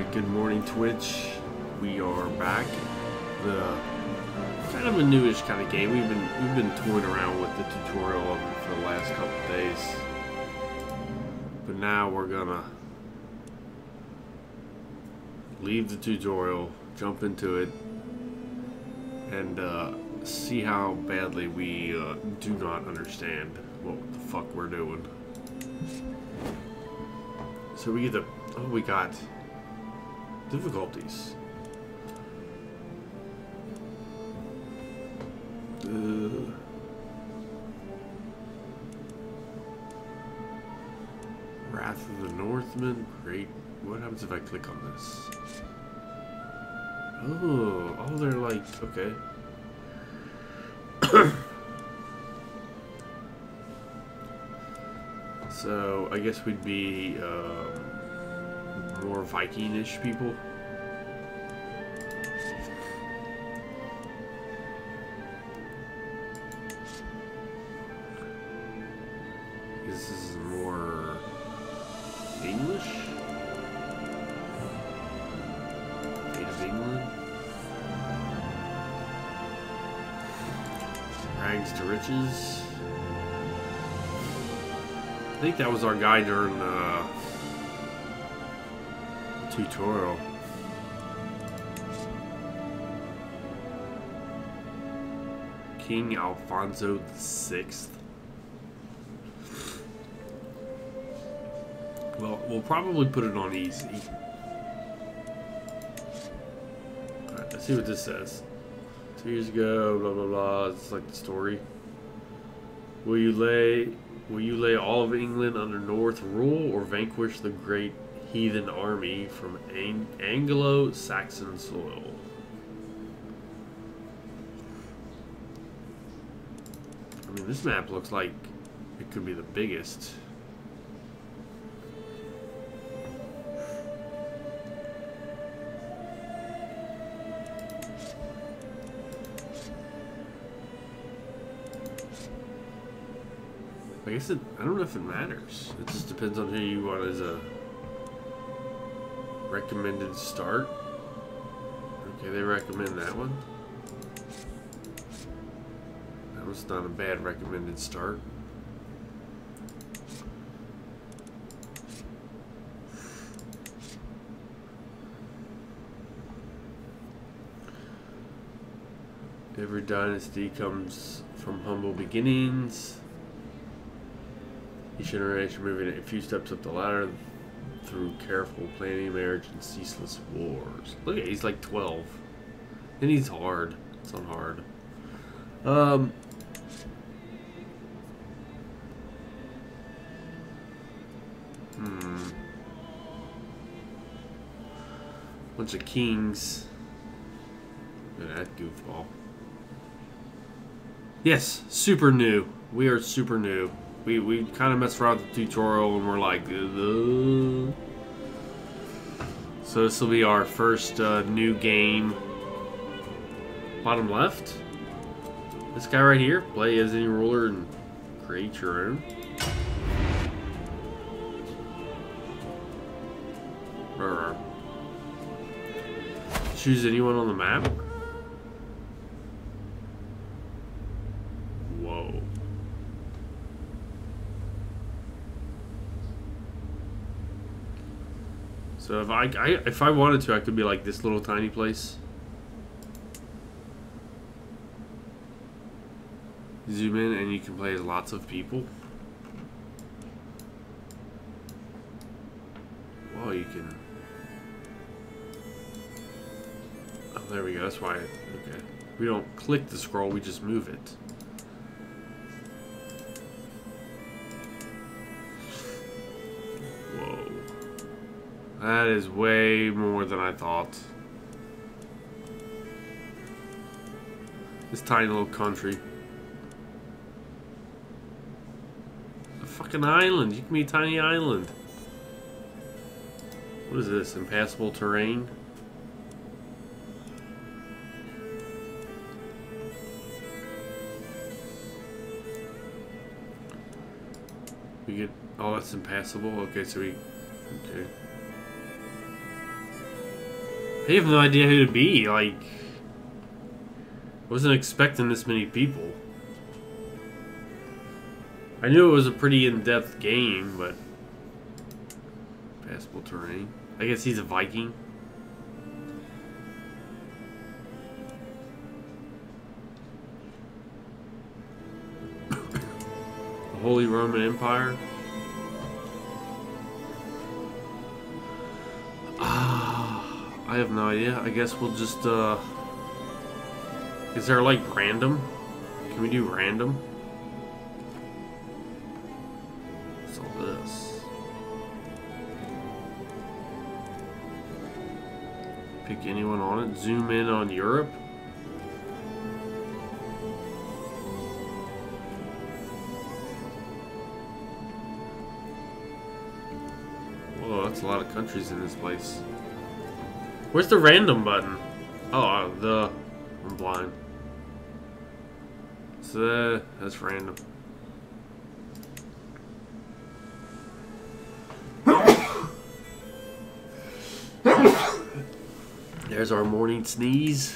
Alright, good morning Twitch. We are back. The kind of a newish kind of game. We've been toying around with the tutorial of it for the last couple of days. But now we're gonna leave the tutorial, jump into it, and see how badly we do not understand what the fuck we're doing. So we get the we got difficulties. Wrath of the Northmen. Great. What happens if I click on this? Oh, they're like, okay. So I guess we'd be more Viking-ish people. This is more English. Fate of England. Rags to riches. I think that was our guy during the tutorial. King Alfonso VI. Well, we'll probably put it on easy. Alright, let's see what this says. 2 years ago, blah blah blah. It's like the story. Will you lay all of England under North rule, or vanquish the great heathen army from Anglo-Saxon soil? I mean, this map looks like it could be the biggest. I guess I don't know if it matters. It just depends on who you want as a recommended start. Okay, they recommend that one. That was not a bad recommended start. Every dynasty comes from humble beginnings. Each generation moving a few steps up the ladder through careful planning, marriage, and ceaseless wars. Look at, he's like 12. And he's hard. It's not hard. Bunch of kings. Look at that goofball. Yes, super new. We are super new. We kind of messed around with the tutorial and we're like, So this will be our first new game. Bottom left. This guy right here. Play as any ruler and create your own. Choose anyone on the map. Whoa. So if I wanted to, I could be like this little tiny place. Zoom in and you can play as lots of people. Well, you can. Oh, there we go. That's why. Okay. We don't click the scroll. We just move it. That is way more than I thought. This tiny little country. A fucking island. You can be a tiny island. What is this? Impassable terrain? We get... Oh, that's impassable? Okay, so we... Okay. I have no idea who to be. Like, wasn't expecting this many people. I knew it was a pretty in-depth game, but passable terrain. I guess he's a Viking. The Holy Roman Empire. I have no idea. I guess we'll just, is there like random? Can we do random? What's all this? Pick anyone on it. Zoom in on Europe. Whoa, that's a lot of countries in this place. Where's the random button? Oh, I'm blind. So that's random. There's our morning sneeze.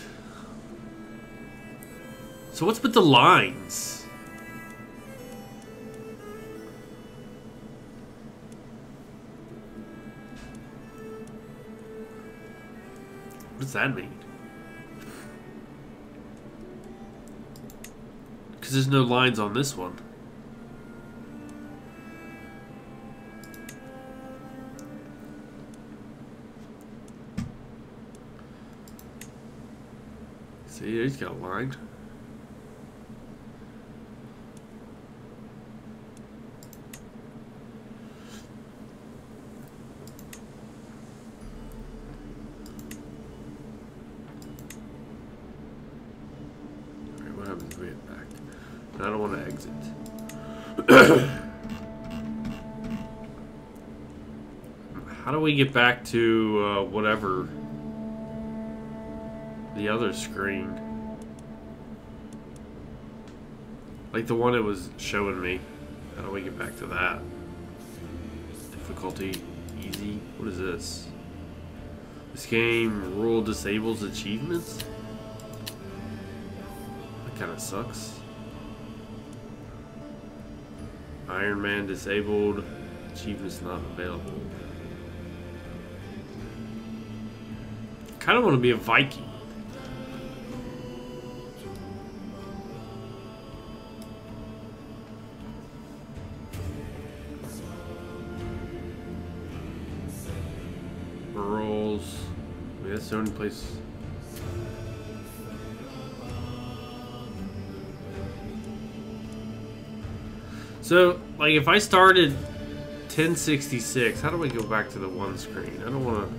So what's with the lines? What does that mean? Because there's no lines on this one. See, he's got a line. I don't want to exit. How do we get back to whatever the other screen? Like the one it was showing me. How do we get back to that? Difficulty, easy. What is this? This game rule disables achievements? That kind of sucks. Iron Man disabled. Achievements not available. Kind of want to be a Viking. Rolls. I mean, that's the only place. So, like, if I started 1066, how do I go back to the one screen? I don't want to.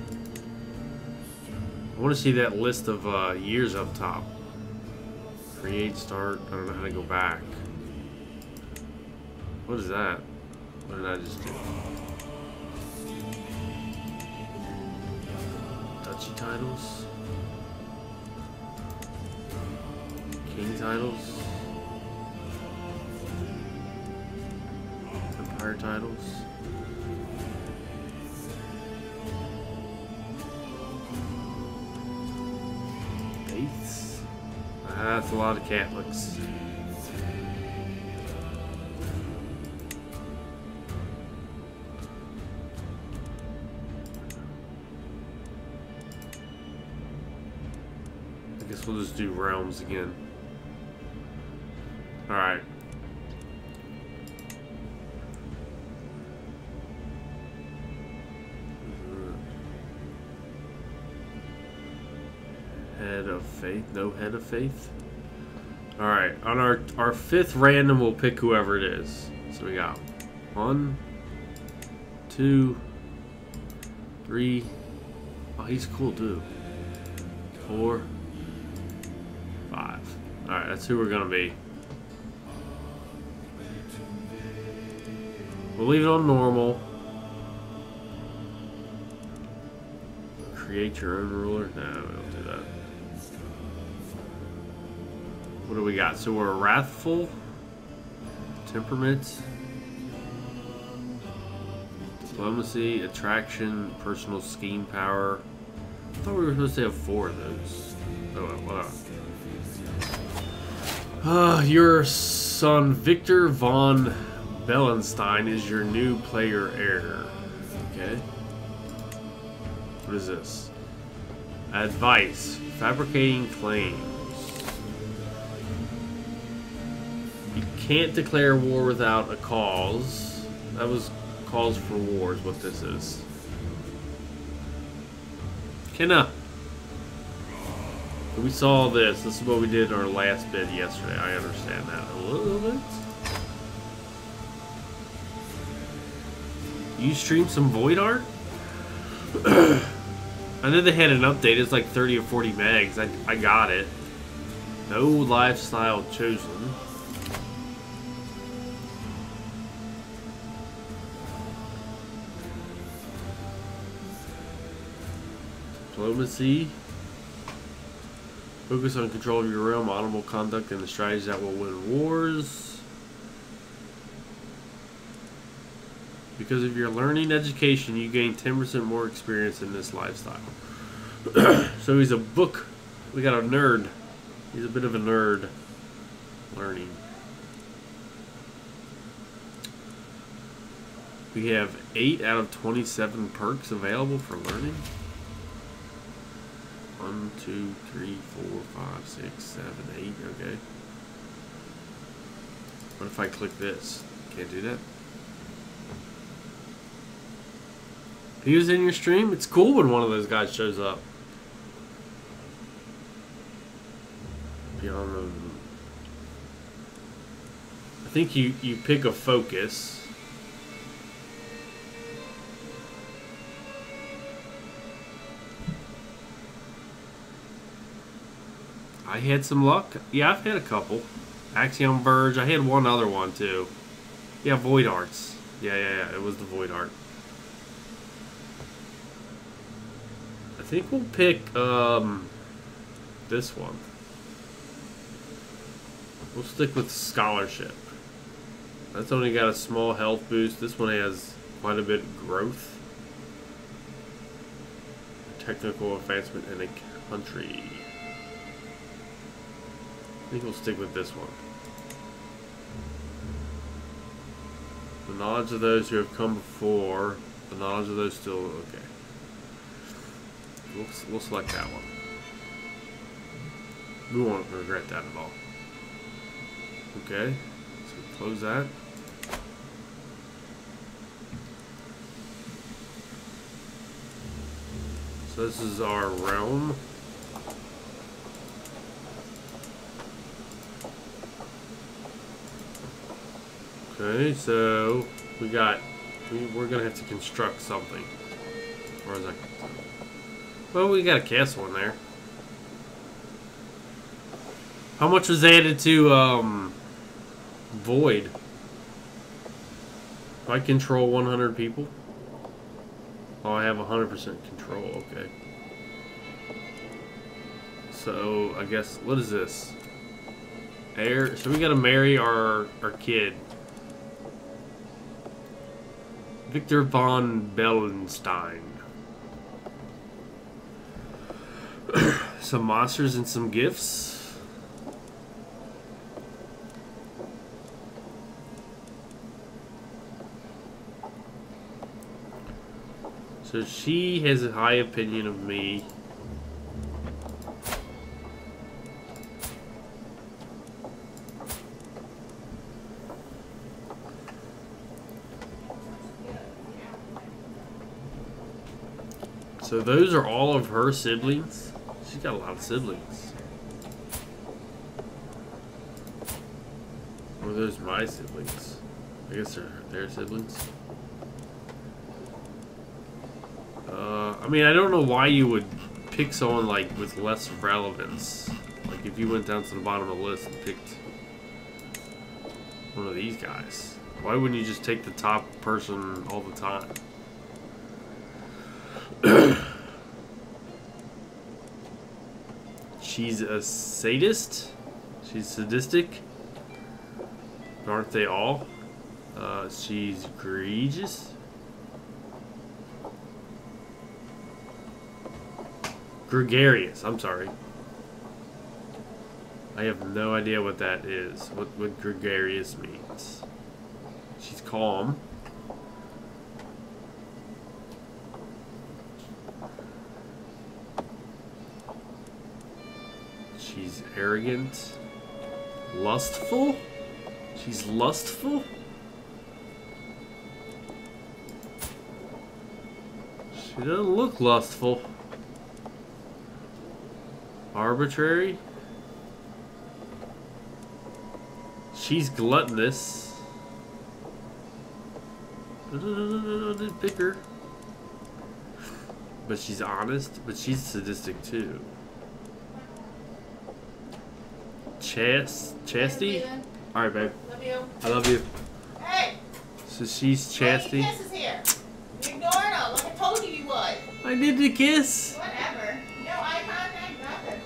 I want to see that list of years up top. Create, start. I don't know how to go back. What is that? What did I just do? Duchy titles? King titles? Empire titles? Faiths? That's a lot of Catholics. I guess we'll just do realms again. Alright. Head of faith? No head of faith? Alright, on our fifth random, we'll pick whoever it is. So we got 1, 2, 3. Oh, he's cool too. 4, 5. Alright, that's who we're gonna be. We'll leave it on normal. Create your own ruler? No, we don't do that. What do we got? So we're wrathful, temperament, diplomacy, attraction, personal scheme power, I thought we were supposed to have 4 of those. Oh, well. Your son Victor von Bellenstein is your new player heir. Okay. What is this? Advice. Fabricating claims. You can't declare war without a cause. That was cause for war is what this is. We saw this. This is what we did in our last bid yesterday. I understand that a little bit. You streamed some Void Art? I know they had an update. It's like 30 or 40 megs. I got it. No lifestyle chosen. Diplomacy. Focus on control of your realm, honorable conduct, and the strategies that will win wars. Because of your learning education, you gain 10% more experience in this lifestyle. So he's a book. We got a nerd. He's a bit of a nerd. Learning. We have 8 out of 27 perks available for learning. 1, 2, 3, 4, 5, 6, 7, 8. Okay. What if I click this? Can't do that. He was in your stream? It's cool when one of those guys shows up. Beyond the... I think you pick a focus. I had some luck. Yeah, I've had a couple. Axiom Verge. I had one other one too. Yeah, Void Arts. Yeah. It was the Void Art. I think we'll pick this one. We'll stick with Scholarship. That's only got a small health boost. This one has quite a bit of growth. Technical advancement in a country. I think we'll stick with this one. The knowledge of those who have come before. The knowledge of those still... Okay. We'll select that one. We won't regret that at all. Okay. So close that. So this is our realm. Okay, so we're gonna have to construct something. Or is that? Well, we got a castle in there. How much was added to Void? If I control 100 people? Oh, I have 100% control. Okay. So I guess what is this? Heir. So we gotta marry our kid. Victor von Bellenstein. Some monsters and some gifts. So she has a high opinion of me. So those are all of her siblings. She's got a lot of siblings. Or are those my siblings? I guess they're their siblings. I mean, I don't know why you would pick someone like with less relevance. Like if you went down to the bottom of the list and picked one of these guys. Why wouldn't you just take the top person all the time? She's a sadist. She's sadistic. Aren't they all? She's egregious. Gregarious. I'm sorry. I have no idea what that is. What gregarious means. She's calm. She's arrogant. Lustful? She's lustful? She doesn't look lustful. Arbitrary? She's gluttonous. No, I didn't pick her. But she's honest, but she's sadistic too. Chastity? Alright, babe. Love you. I love you. Hey! So she's chastity. Kiss is here. You're ignoring them like I told you you would. I did the kiss. Whatever. No eye contact, nothing.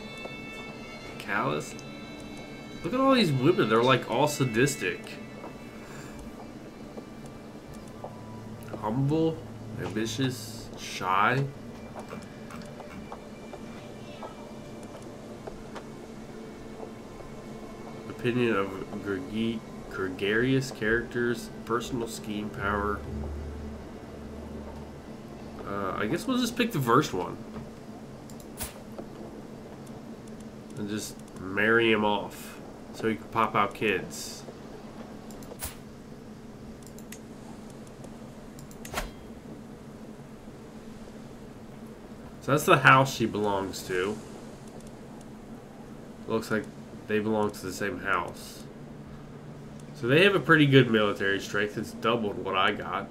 Callous. Look at all these women. They're like all sadistic. Humble, ambitious, shy. Opinion of gregarious characters, personal scheme power. I guess we'll just pick the first one. And just marry him off. So he can pop out kids. So that's the house she belongs to. Looks like they belong to the same house. So they have a pretty good military strength. It's doubled what I got.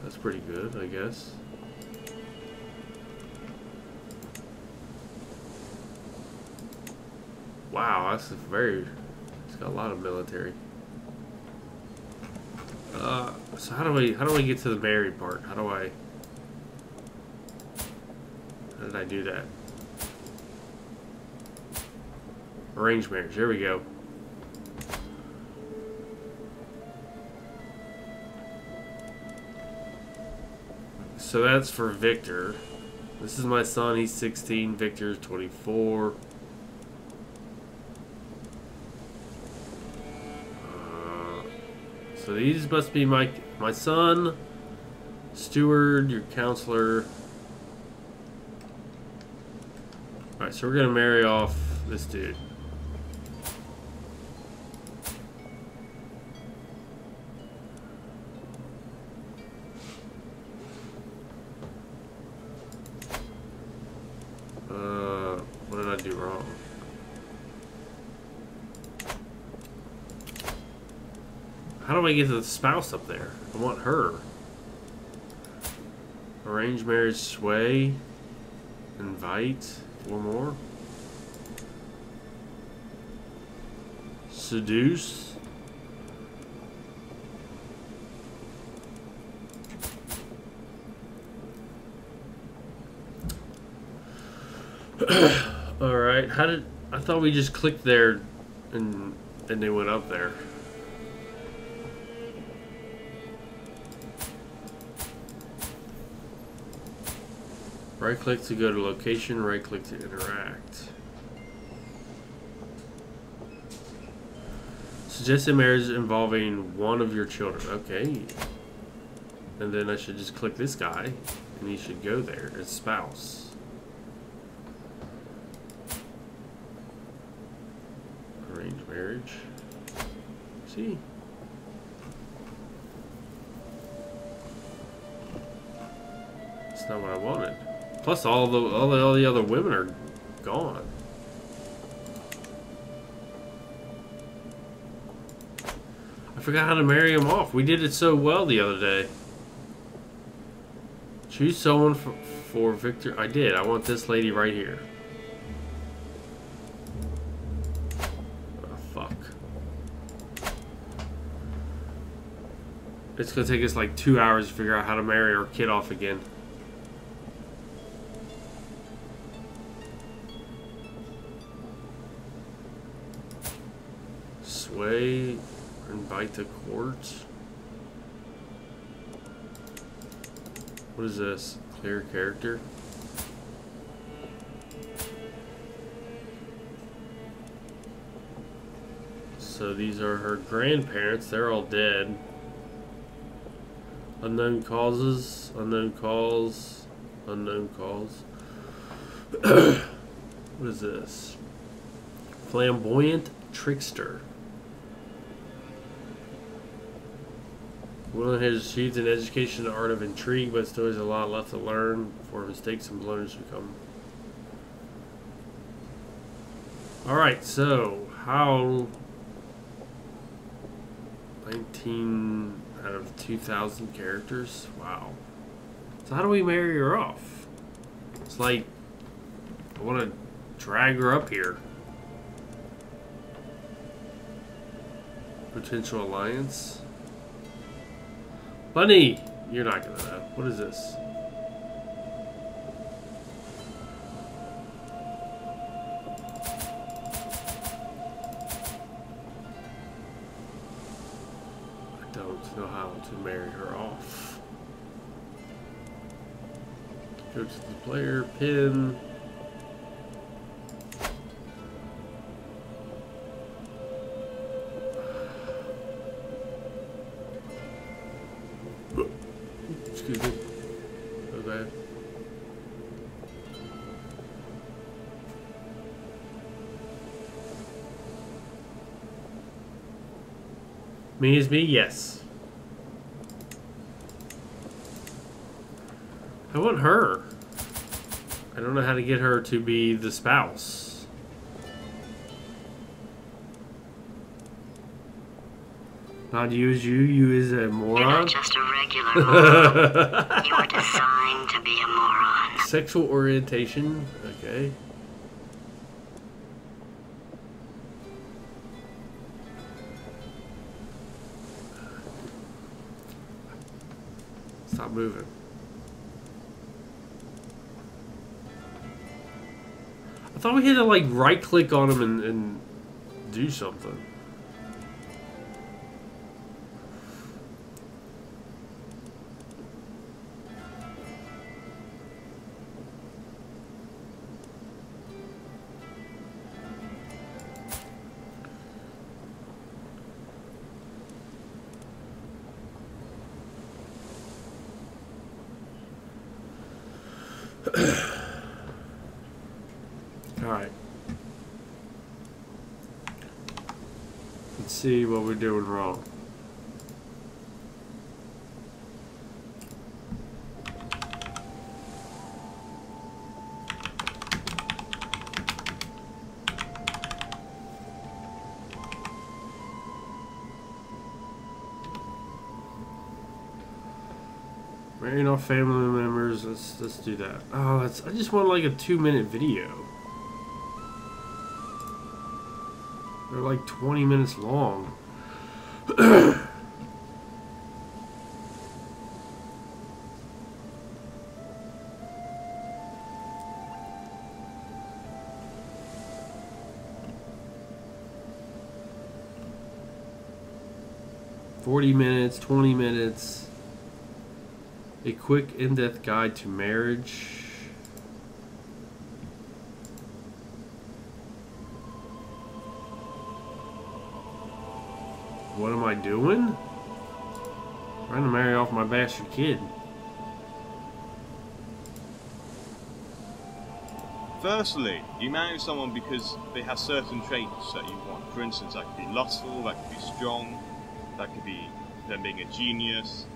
That's pretty good, I guess. Wow, that's a very... It's got a lot of military. So how do we get to the married part? How did I do that? Arranged marriage. There we go. So that's for Victor. This is my son. He's 16. Victor's 24. So these must be my son, steward, your counselor. Alright, so we're gonna marry off this dude. What did I do wrong? How do I get the spouse up there? I want her. Arranged marriage, sway, invite, 4 more. Seduce. Alright, I thought we just clicked there and they went up there. Right click to go to location, right click to interact. Suggested marriage involving one of your children. Okay. And then I should just click this guy and he should go there as spouse. Arranged marriage. See? That's not what I wanted. Plus, all the other women are gone. I forgot how to marry them off. We did it so well the other day. Choose someone for Victor. I did. I want this lady right here. Oh, fuck. It's gonna take us like 2 hours to figure out how to marry our kid off again. way. Invite to court. What is this? Clear character. So these are her grandparents. They're all dead. Unknown causes. Unknown calls. Unknown calls. What is this? Flamboyant trickster. Willen has achieved an education in the art of intrigue, but still has a lot left to learn before mistakes and blunders become. Alright, so how 19 out of 2,000 characters? Wow. So how do we marry her off? It's like I want to drag her up here. Potential alliance. Bunny! You're not gonna know. What is this? I don't know how to marry her off. Go to the player, pin. Excuse me. So bad. Me is me, yes. I want her. I don't know how to get her to be the spouse. Not you as you as a moron. You're not just a regular moron. You are designed to be a moron. Sexual orientation, okay. Stop moving. I thought we had to like right click on him and do something. Alright. Let's see what we're doing wrong. Marrying off family members, let's do that. Oh, I just want like a 2-minute video. They're like 20 minutes long. 40 minutes, 20 minutes. A quick in-depth guide to marriage. What am I doing? Trying to marry off my bastard kid. Firstly, you marry someone because they have certain traits that you want. For instance, that could be lustful, that could be strong, that could be them being a genius.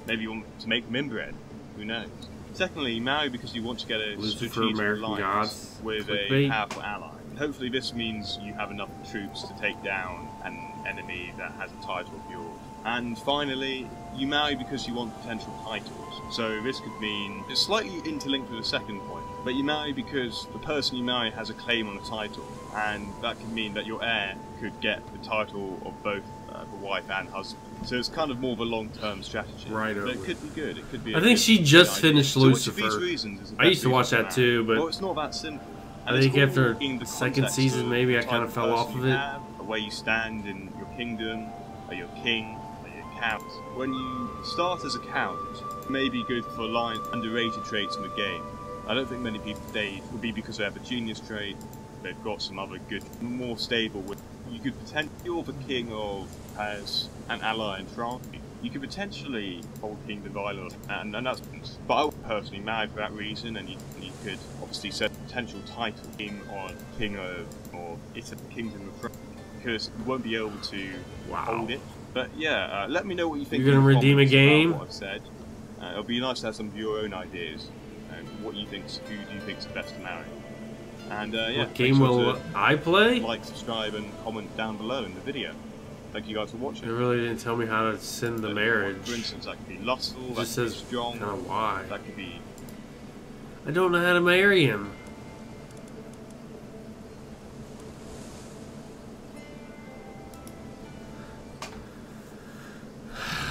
Maybe you want to make them inbred. Who knows? Secondly, you marry because you want to get a strategic alliance with a powerful ally. And hopefully this means you have enough troops to take down an enemy that has a title of yours. And finally, you marry because you want potential titles. So this could mean, it's slightly interlinked with the second point, but you marry because the person you marry has a claim on a title, and that could mean that your heir could get the title of both the wife and husband. So it's kind of more of a long-term strategy. Right. But it could be good. It could be. I think she just finished Lucifer. So which of these reasons is the I used to best watch reason that to marry? too, but well, it's not that simple. And I think after in the second context season, of maybe I the kind of type fell off person of you it. have, where you stand in your kingdom, are you a king, are you a count. When you start as a count, it may be good for line underrated traits in the game. I don't think many people today would be because they have a genius trait, they've got some other good, more stable. You could potentially, you're the king of, as an ally in France, you could potentially hold Kingdom of Ireland, and that's. But I would personally marry for that reason, and you could obviously set a potential title king on King of, or it's a Kingdom of France, because you won't be able to hold it. But yeah, let me know what you think. You're gonna redeem a game? What I've said. It'll be nice to have some of your own ideas and what you think. Who do you think's best to marry? And yeah, what game will I play? Like, subscribe, and comment down below in the video. Thank you guys for watching. It really didn't tell me how to send the marriage. For instance, that could be lustful, It that just could be says strong, kind of why. that could be... I don't know how to marry him.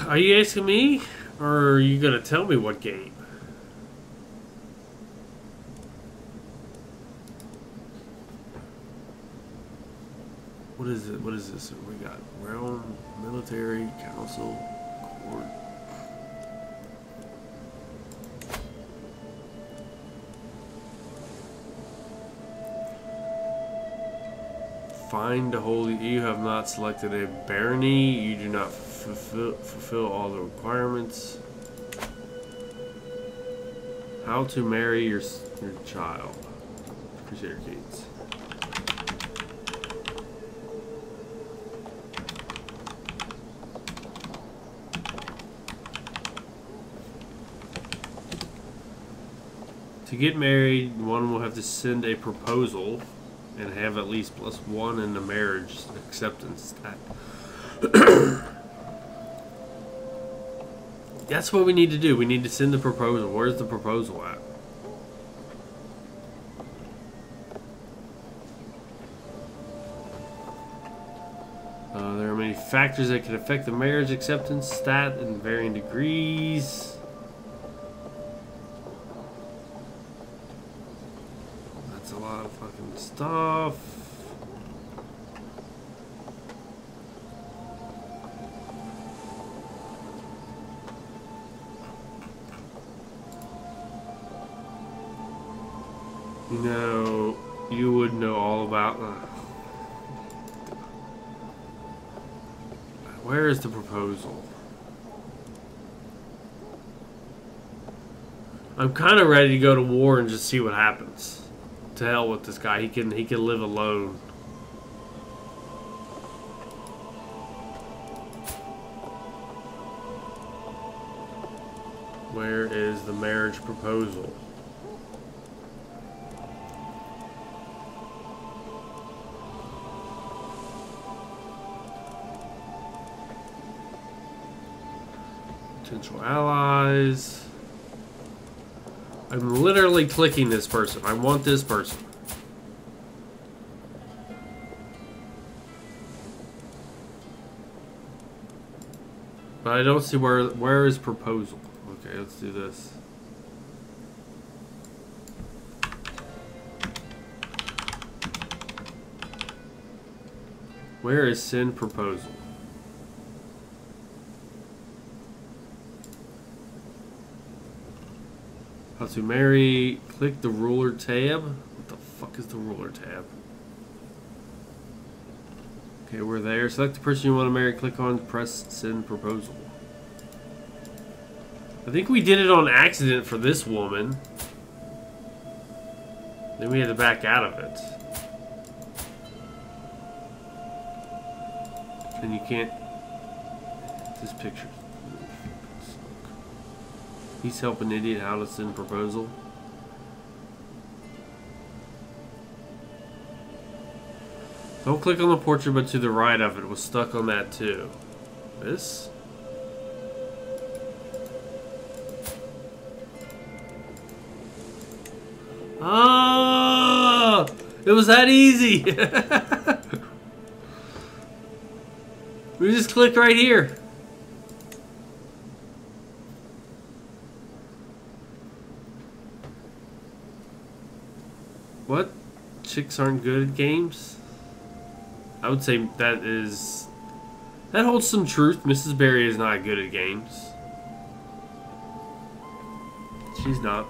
Are you asking me? Or are you going to tell me what game? What is it? What is this? We got realm, military, council, court. Find the holy. You have not selected a barony. You do not fulfill all the requirements. How to marry your child. Crusader Kings. To get married, one will have to send a proposal and have at least +1 in the marriage acceptance stat. That's what we need to do. We need to send the proposal. Where's the proposal at? There are many factors that can affect the marriage acceptance stat in varying degrees. That's a lot of fucking stuff. You know, you would know all about... Where is the proposal? I'm kind of ready to go to war and just see what happens. To hell with this guy. He can live alone. Where is the marriage proposal? Potential allies. I'm literally clicking this person. I want this person. But I don't see where is proposal. Okay, let's do this. Where is send proposal? How to marry, click the ruler tab. What the fuck is the ruler tab? Okay, we're there. Select the person you want to marry, click on, press send proposal. I think we did it on accident for this woman. Then we had to back out of it. And you can't... This picture. He's helping idiot how to send proposal. Don't click on the portrait, but to the right of it. Was stuck on that too. This? Ah! It was that easy! We just click right here. What? Chicks aren't good at games? I would say that holds some truth. Mrs. Berry is not good at games. She's not.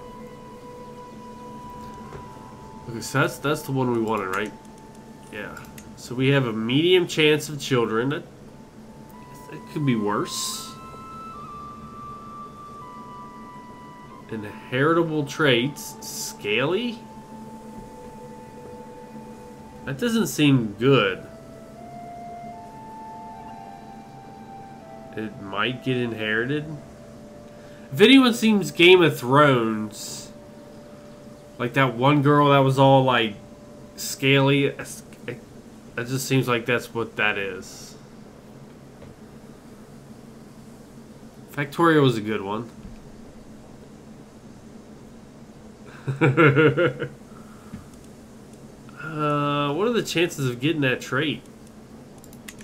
Okay, so that's the one we wanted, right? Yeah. So we have a medium chance of children. That could be worse. Inheritable traits. Scaly? That doesn't seem good. It might get inherited. If anyone seems Game of Thrones, like that one girl that was all like scaly, it just seems like that's what that is. Factorio was a good one. What are the chances of getting that trait?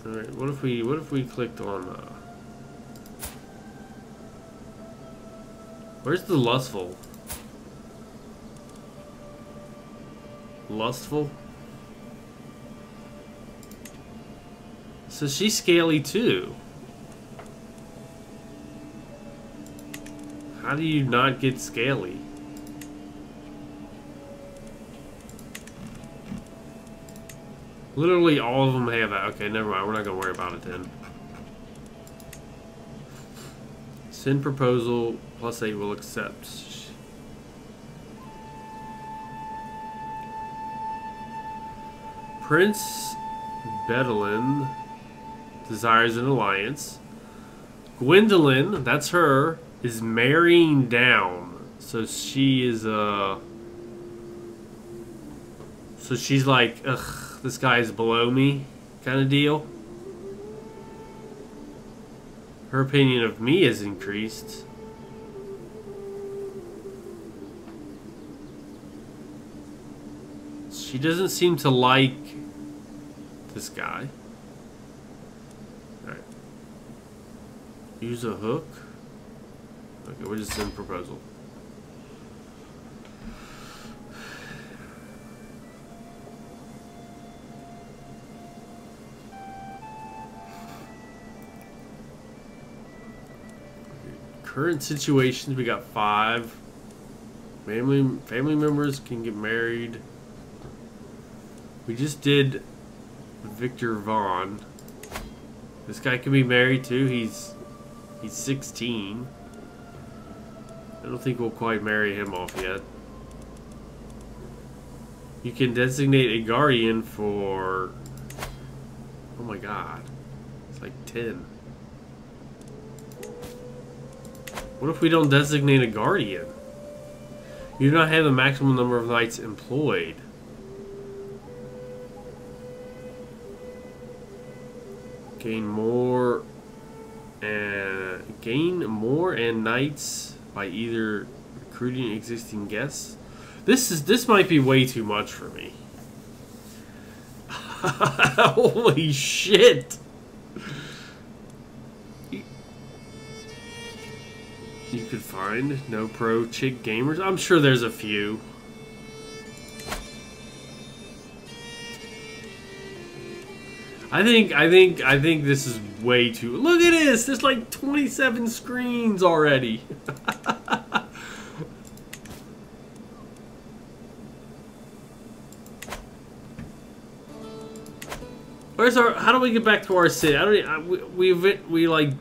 All right, what if we clicked on? Where's the lustful? Lustful. So she's scaly too. How do you not get scaly? Literally all of them have that. Okay, never mind. We're not going to worry about it then. Send proposal +8 will accept. Prince Bedouin desires an alliance. Gwendolyn, that's her, is marrying down. So she is so she's like, ugh, this guy's below me kind of deal. Her opinion of me has increased. She doesn't seem to like this guy. Alright. Use a hook. Okay, we're just sending proposal. Current situations, we got 5. Family members can get married. We just did Victor Vaughn. This guy can be married too. He's 16. I don't think we'll quite marry him off yet. You can designate a guardian for... Oh my god. It's like 10. What if we don't designate a guardian? You do not have the maximum number of knights employed. Gain more and knights by either recruiting existing guests. This might be way too much for me. Holy shit! You could find no pro chick gamers. I'm sure there's a few. I think this is way too. Look at this. There's like 27 screens already. Where's our? How do we get back to our city? We like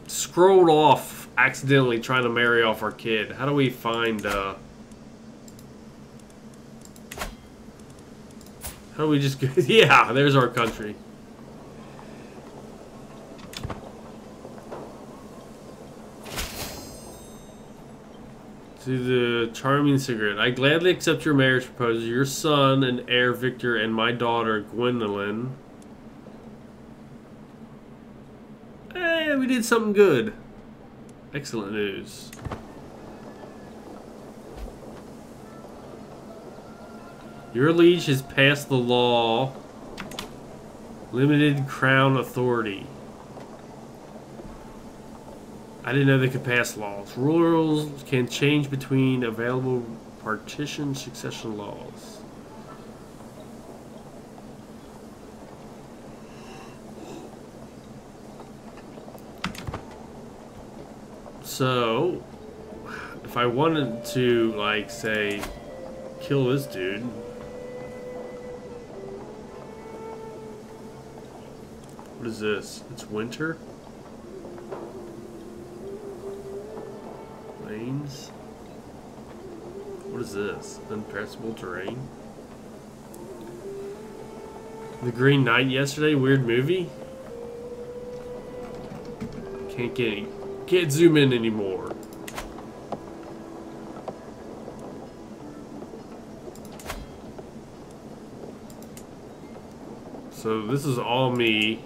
scrolled off accidentally trying to marry off our kid. How do we find? How do we just go? Yeah, there's our country. To the charming cigarette. I gladly accept your marriage proposal. Your son and heir Victor and my daughter Gwendolyn. Hey, we did something good. Excellent news. Your liege has passed the law. Limited crown authority. I didn't know they could pass laws. Rules can change between available partition succession laws. So, if I wanted to, like, say, kill this dude. What is this? It's winter? Lanes? What is this? Impassable terrain? The Green Knight yesterday? Weird movie? Can't zoom in anymore. So this is all me.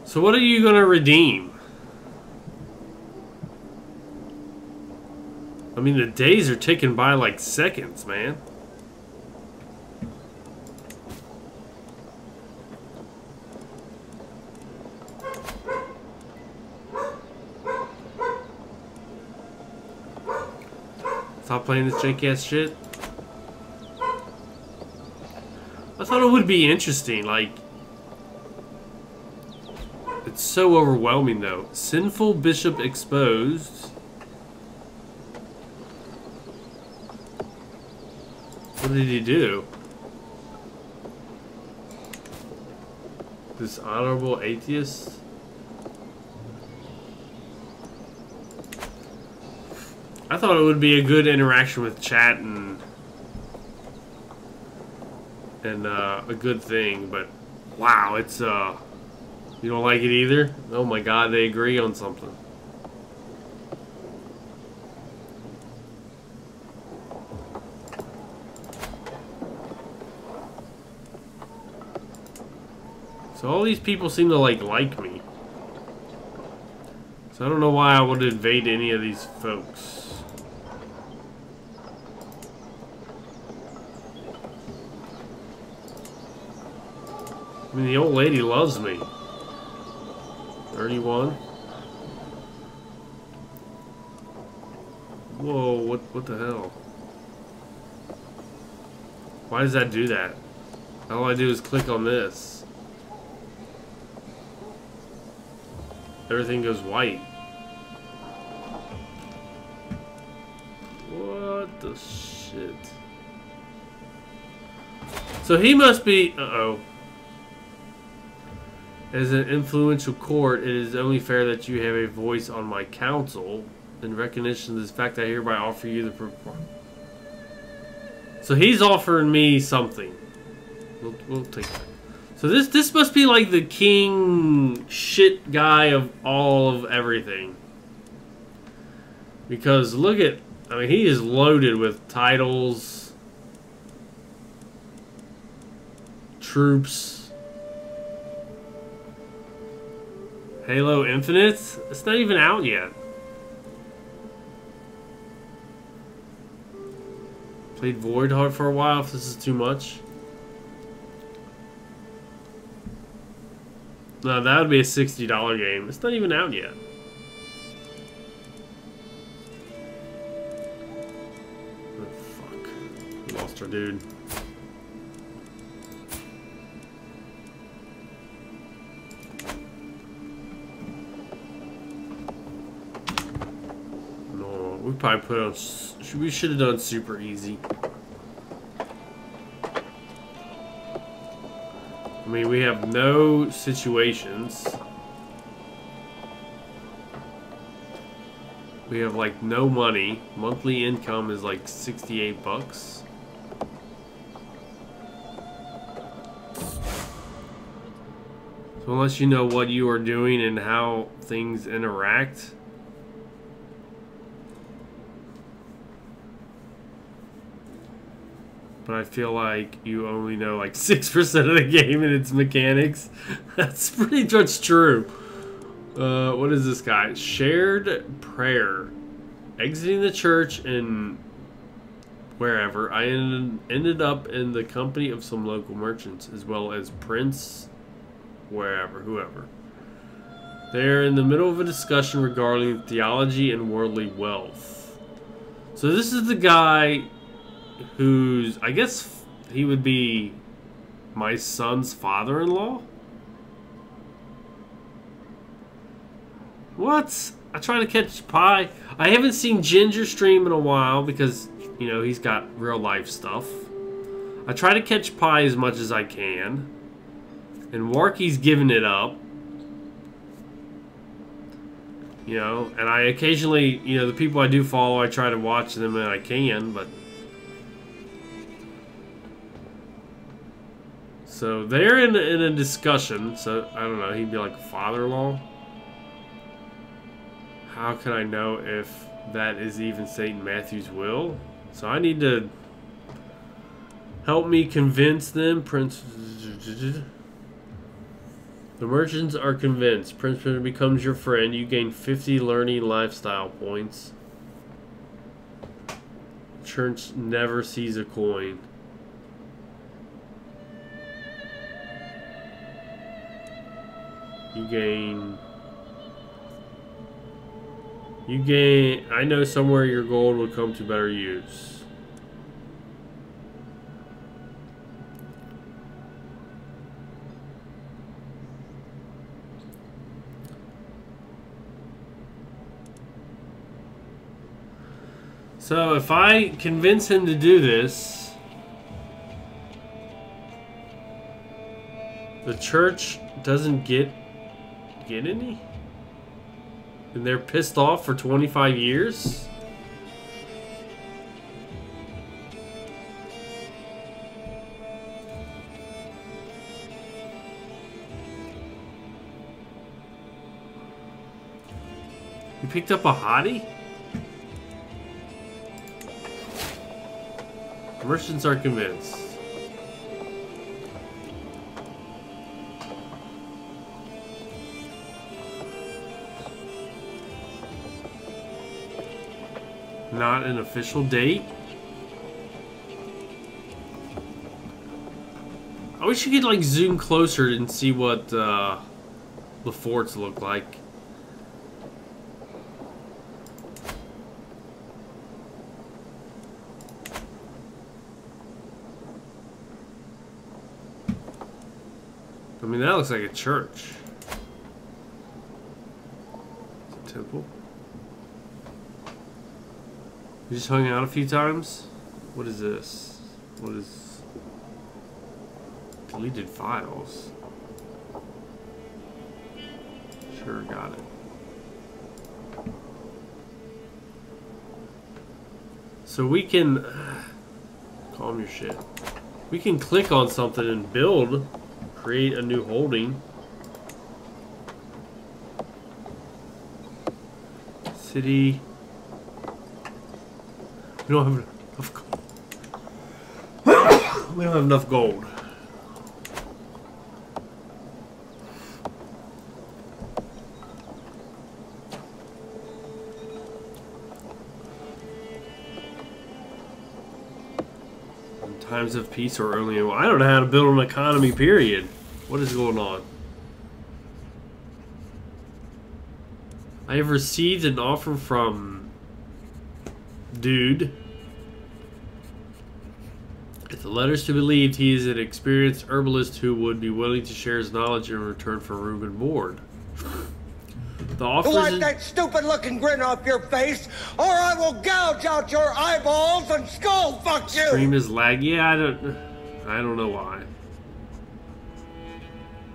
So what are you gonna redeem? I mean, the days are ticking by like seconds, man. Stop playing this jank-ass shit. I thought it would be interesting, like... It's so overwhelming, though. Sinful bishop exposed. What did he do? Dishonorable atheist? I thought it would be a good interaction with chat and a good thing, but wow, it's you don't like it either? Oh my god, they agree on something. So all these people seem to like me. So I don't know why I would invade any of these folks. I mean, the old lady loves me. 31. Whoa, what the hell? Why does that do that? All I do is click on this. Everything goes white. What the shit? So he must be... Uh-oh. As an influential court, it is only fair that you have a voice on my council. In recognition of this fact, I hereby offer you the... So he's offering me something. We'll take that. So this must be like the king shit guy of all of everything. Because look at... I mean, he is loaded with titles. Troops. Halo Infinite? It's not even out yet. Played Void Heart for a while if this is too much. No, that would be a $60 game. It's not even out yet. Oh, fuck. We lost our dude. No, we probably put on... We should have done super easy. I mean, we have no situations. We have like no money. Monthly income is like 68 bucks. So unless you know what you are doing and how things interact. But I feel like you only know like 6% of the game and its mechanics. That's pretty much true. What is this guy? Shared prayer. Exiting the church and wherever, I ended up in the company of some local merchants, as well as Prince, wherever, whoever. They're in the middle of a discussion regarding theology and worldly wealth. So this is the guy who's, I guess he would be my son's father-in-law? What? I try to catch Pi. I haven't seen Ginger stream in a while because, you know, he's got real life stuff. I try to catch Pi as much as I can. And Warky's giving it up. You know, and I occasionally, you know, the people I do follow, I try to watch them and I can, but... So they're in a discussion, so I don't know, he'd be like a father-in-law. How can I know if that is even St. Matthew's will? So I need to help me convince them. Prince... The merchants are convinced. Prince becomes your friend. You gain 50 learning lifestyle points. Church never sees a coin. You gain... I know somewhere your gold will come to better use. So if I convince him to do this, the church doesn't get any? And they're pissed off for 25 years? You picked up a hottie? Merchants are convinced. Not an official date. I wish you could like zoom closer and see what the forts look like. I mean, that looks like a church. It's a temple. We just hung out a few times. What is this? What is... Deleted files. Sure, got it. So we can... calm your shit. We can click on something and build... Create a new holding. City. We don't have enough gold. We don't have enough gold. In times of peace or only... I don't know how to build an economy, period. What is going on? I have received an offer from... Dude. If the letter's to be believed, he is an experienced herbalist who would be willing to share his knowledge in return for room and board. The offer Wipe that stupid-looking grin off your face, or I will gouge out your eyeballs and skull fuck you! Stream is lag. Yeah, I don't know why.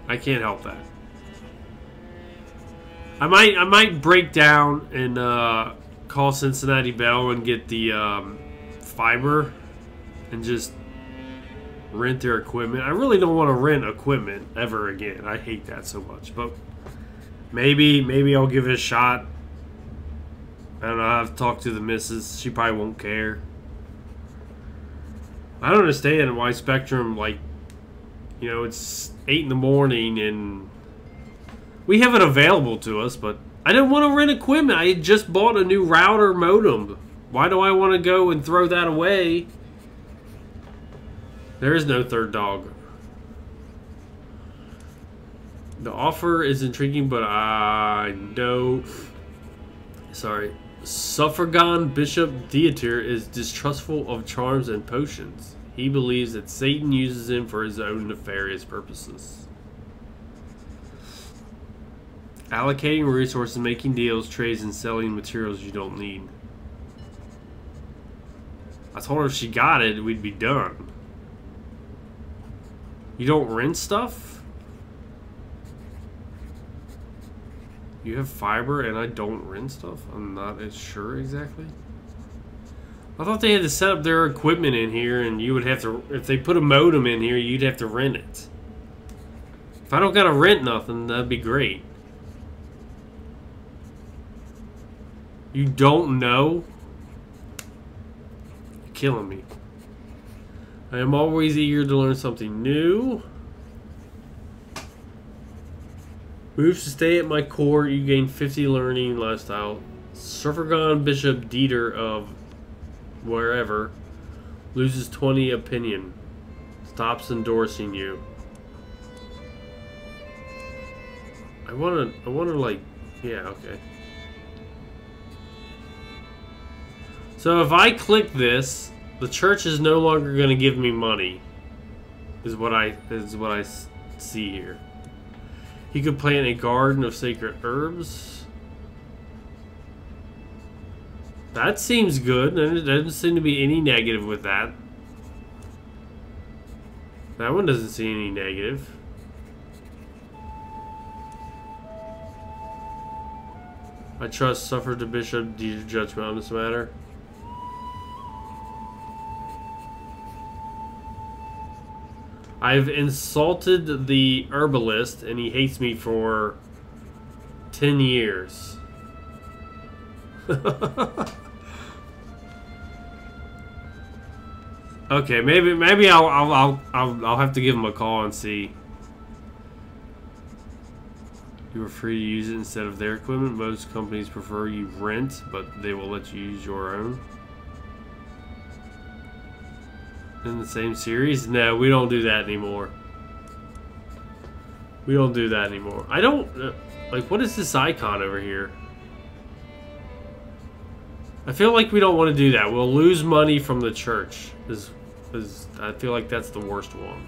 I can't help that. I might break down and call Cincinnati Bell and get the fiber and just rent their equipment. I really don't want to rent equipment ever again. I hate that so much. But maybe I'll give it a shot. I don't know. I have to talk to the missus. She probably won't care. I don't understand why Spectrum, like, you know, it's 8 in the morning and we have it available to us, but I didn't want to rent equipment. I had just bought a new router modem. Why do I want to go and throw that away? There is no third dog. The offer is intriguing, but I know... Sorry. Suffragan Bishop Dieter is distrustful of charms and potions. He believes that Satan uses him for his own nefarious purposes. Allocating resources, making deals, trades, and selling materials you don't need. I told her if she got it, we'd be done. You don't rent stuff? You have fiber and I don't rent stuff? I'm not as sure exactly. I thought they had to set up their equipment in here and you would have to, if they put a modem in here, you'd have to rent it. If I don't gotta rent nothing, that'd be great. You don't know? You're killing me. I am always eager to learn something new. Moves to stay at my court. You gain 50 learning lifestyle. Suffragan Bishop Dieter of wherever loses 20 opinion. Stops endorsing you. I wanna like, yeah, okay. So if I click this, the church is no longer going to give me money. Is what I see here. He could plant a garden of sacred herbs. That seems good. There doesn't seem to be any negative with that. That one doesn't see any negative. I trust suffer the bishop deed judgment on this matter. I've insulted the herbalist and he hates me for 10 years. Okay, maybe I'll have to give him a call and see. You are free to use it instead of their equipment. Most companies prefer you rent, but they will let you use your own. In the same series? No, we don't do that anymore. We don't do that anymore. I don't... like, what is this icon over here? I feel like we don't want to do that. We'll lose money from the church. I feel like that's the worst one.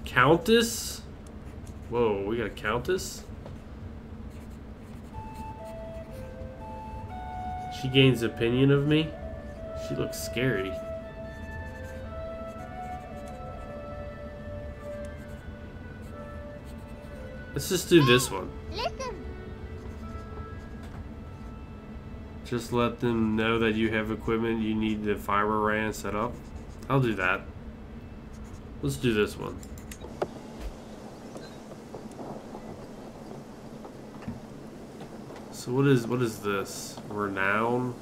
Countess? Whoa, we got a countess? She gains opinion of me. She looks scary. Let's just do this one. Listen. Just let them know that you have equipment you need the fiber ran set up. I'll do that. Let's do this one. So what is this? Renown,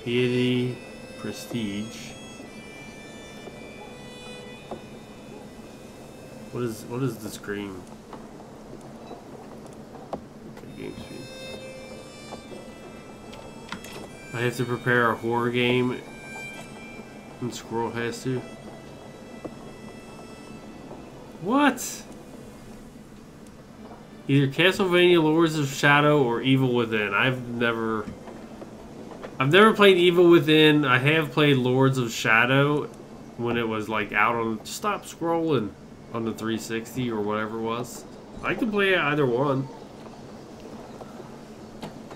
piety, prestige. What is the screen? Okay, game speed. I have to prepare a horror game, and Squirrel has to. What? Either Castlevania Lords of Shadow or Evil Within. I've never played Evil Within. I have played Lords of Shadow when it was like out on stop scrolling on the 360 or whatever it was. I could play either one.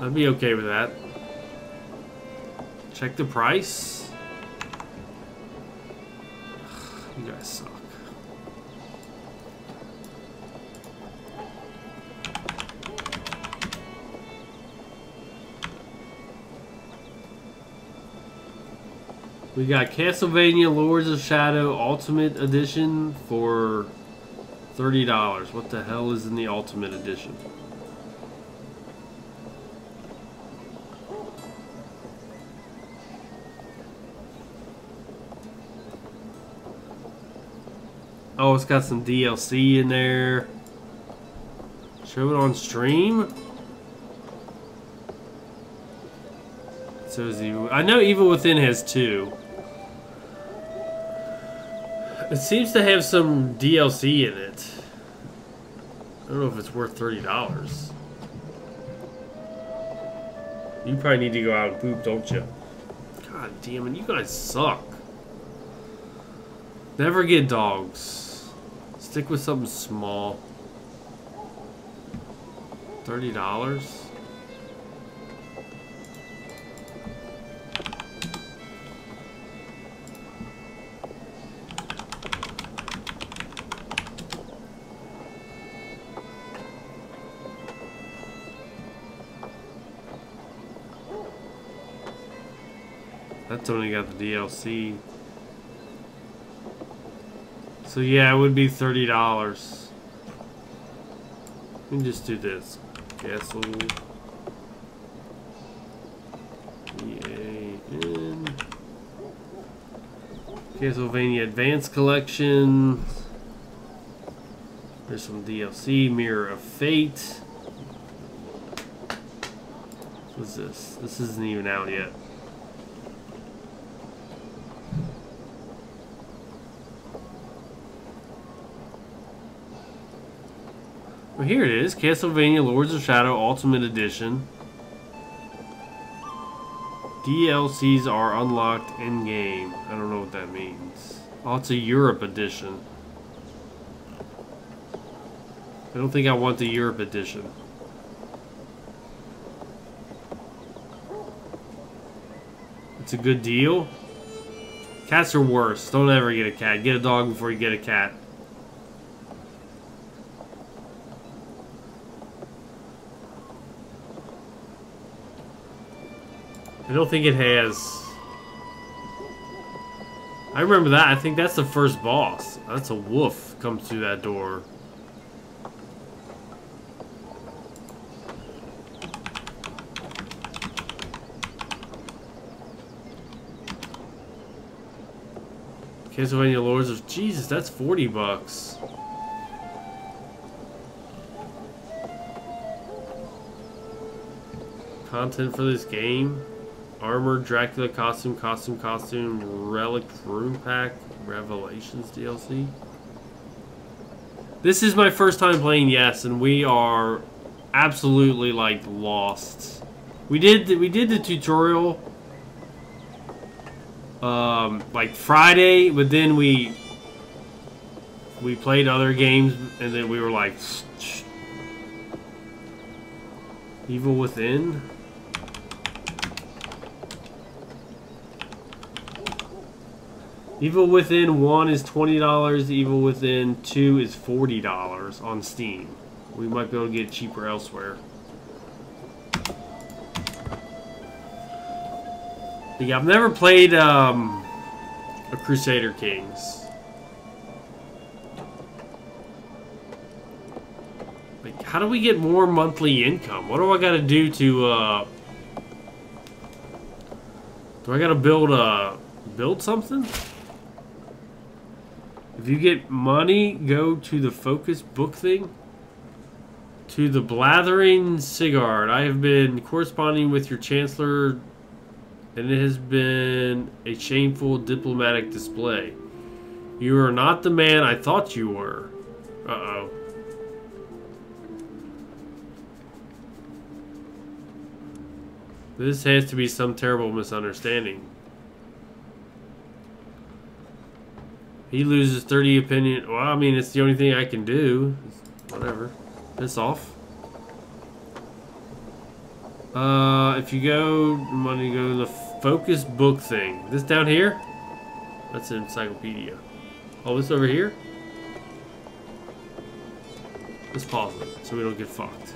I'd be okay with that. Check the price. You guys suck. We got Castlevania Lords of Shadow Ultimate Edition for $30. What the hell is in the Ultimate Edition? Oh, it's got some DLC in there. Show it on stream? So is Evil... I know Evil Within has 2. It seems to have some DLC in it. I don't know if it's worth $30. You probably need to go out and poop, don't you? God damn it, you guys suck. Never get dogs. Stick with something small. $30? That's only got the DLC. So yeah, it would be $30. We can just do this. Castle. EAN. Castlevania Advanced Collection. There's some DLC. Mirror of Fate. What's this? This isn't even out yet. Well, here it is. Castlevania Lords of Shadow Ultimate Edition. DLCs are unlocked in-game. I don't know what that means. Oh, it's a Europe edition. I don't think I want the Europe edition. It's a good deal. Cats are worse. Don't ever get a cat. Get a dog before you get a cat. I don't think it has. I remember that. I think that's the first boss. That's a wolf comes through that door. Castlevania Lords of Jesus, that's $40. Content for this game. Armor, Dracula costume, Relic Room Pack, Revelations DLC. This is my first time playing Yes, and we are absolutely like lost. We did the tutorial like Friday, but then we played other games, and then we were like Evil Within. Evil Within 1 is $20. Evil Within 2 is $40 on Steam. We might be able to get it cheaper elsewhere. But yeah, I've never played a Crusader Kings. Like, how do we get more monthly income? What do I gotta do to do I gotta build something? If you get money, go to the focus book thing. To the Blathering Sigurd. I have been corresponding with your chancellor, and it has been a shameful diplomatic display. You are not the man I thought you were. Uh-oh. This has to be some terrible misunderstanding. He loses 30 opinion. Well, I mean, it's the only thing I can do. Whatever. Piss off. If you go to the focus book thing. This down here? That's an encyclopedia. Oh, this over here? Let's pause it so we don't get fucked.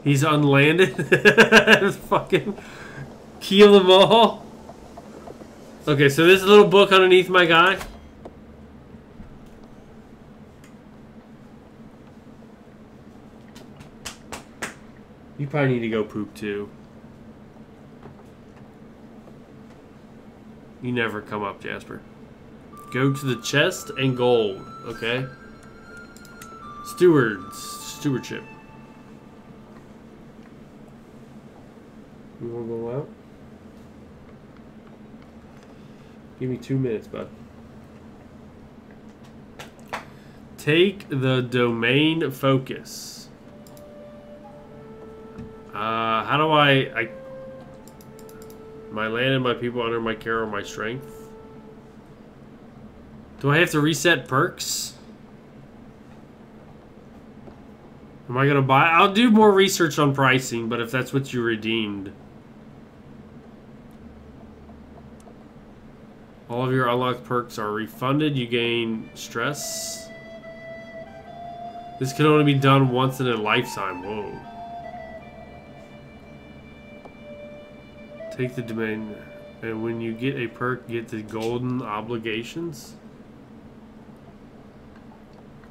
He's unlanded. Fucking kill them all. Okay, so there's a little book underneath my guy. You probably need to go poop too. You never come up, Jasper. Go to the chest and gold. Okay. Stewardship. You wanna go out? Give me 2 minutes, bud. Take the domain focus. How do I my land and my people under my care or my strength? Do I have to reset perks? Am I gonna buy? I'll do more research on pricing, but if that's what you redeemed. All of your unlocked perks are refunded. You gain stress. This can only be done once in a lifetime. Whoa. Take the domain. And when you get a perk, get the golden obligations.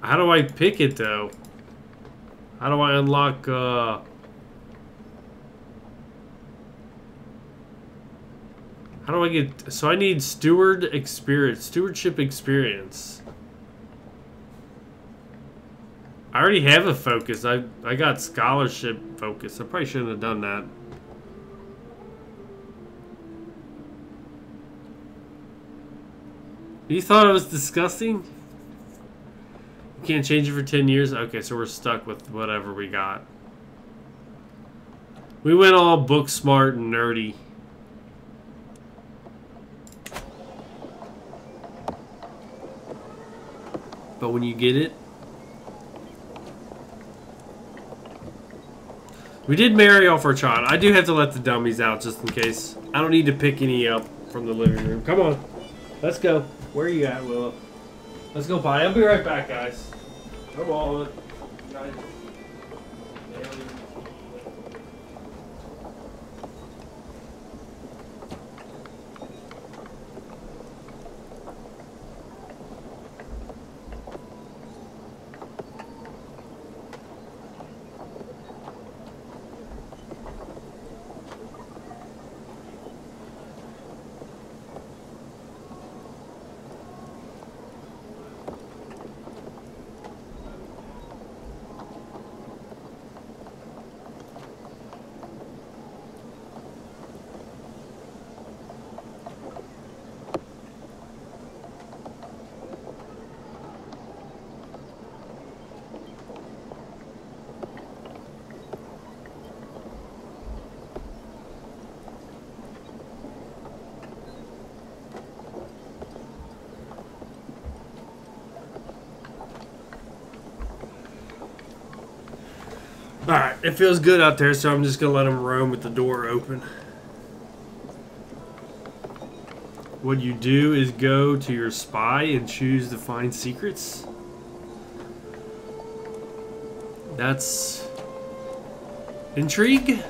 How do I pick it, though? How do I unlock, How do I get... So I need stewardship experience. I already have a focus. I got scholarship focus. I probably shouldn't have done that. You thought it was disgusting? You can't change it for 10 years? Okay, so we're stuck with whatever we got. We went all book smart and nerdy. But when you get it... We did marry off our child. I do have to let the dummies out just in case. I don't need to pick any up from the living room. Come on. Let's go. Where are you at, Willow? Let's go potty. I'll be right back, guys. Come on. Guys. Alright, it feels good out there, so I'm just going to let him roam with the door open. What you do is go to your spy and choose to find secrets. That's... intrigue?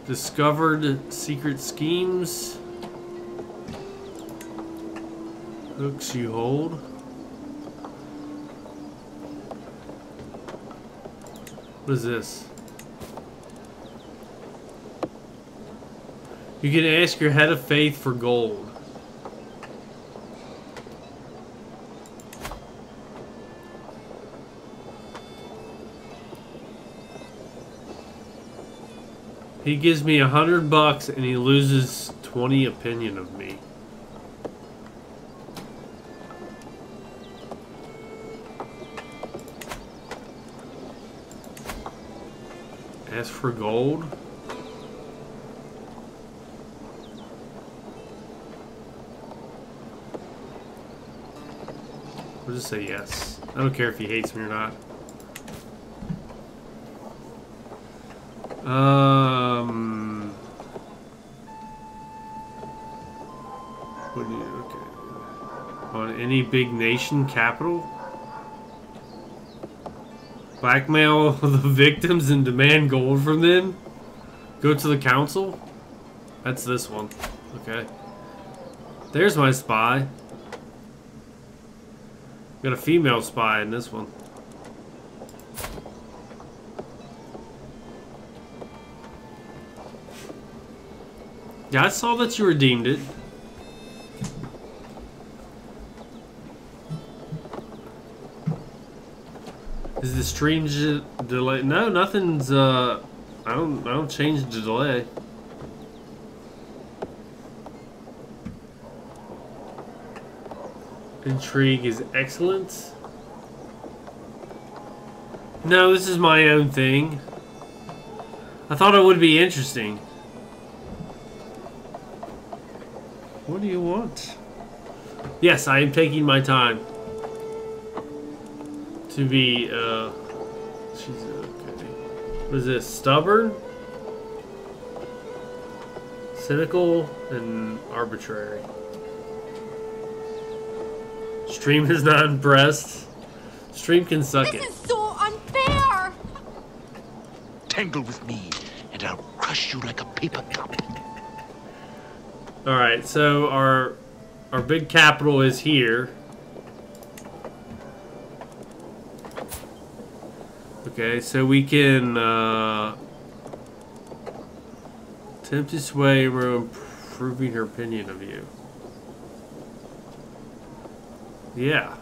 Discovered secret schemes. Hooks you hold. What is this? You can ask your head of faith for gold. He gives me $100 and he loses 20 opinion of me. Ask for gold. We'll just say yes. I don't care if he hates me or not. What do you, okay. On any big nation capital? Blackmail the victims and demand gold from them? Go to the council? That's this one. Okay. There's my spy. Got a female spy in this one. Yeah, I saw that you redeemed it. Is the stream delay? No, nothing's. I don't change the delay. Intrigue is excellent. No, this is my own thing. I thought it would be interesting. What do you want? Yes, I am taking my time to be, she's okay. What is this? Stubborn? Cynical and arbitrary. Stream is not impressed. Stream can suck it. This is so unfair! Tangle with me, and I'll crush you like a paper cup. Alright, so our big capital is here. Okay, so we can attempt to sway her, improving her opinion of you. Yeah.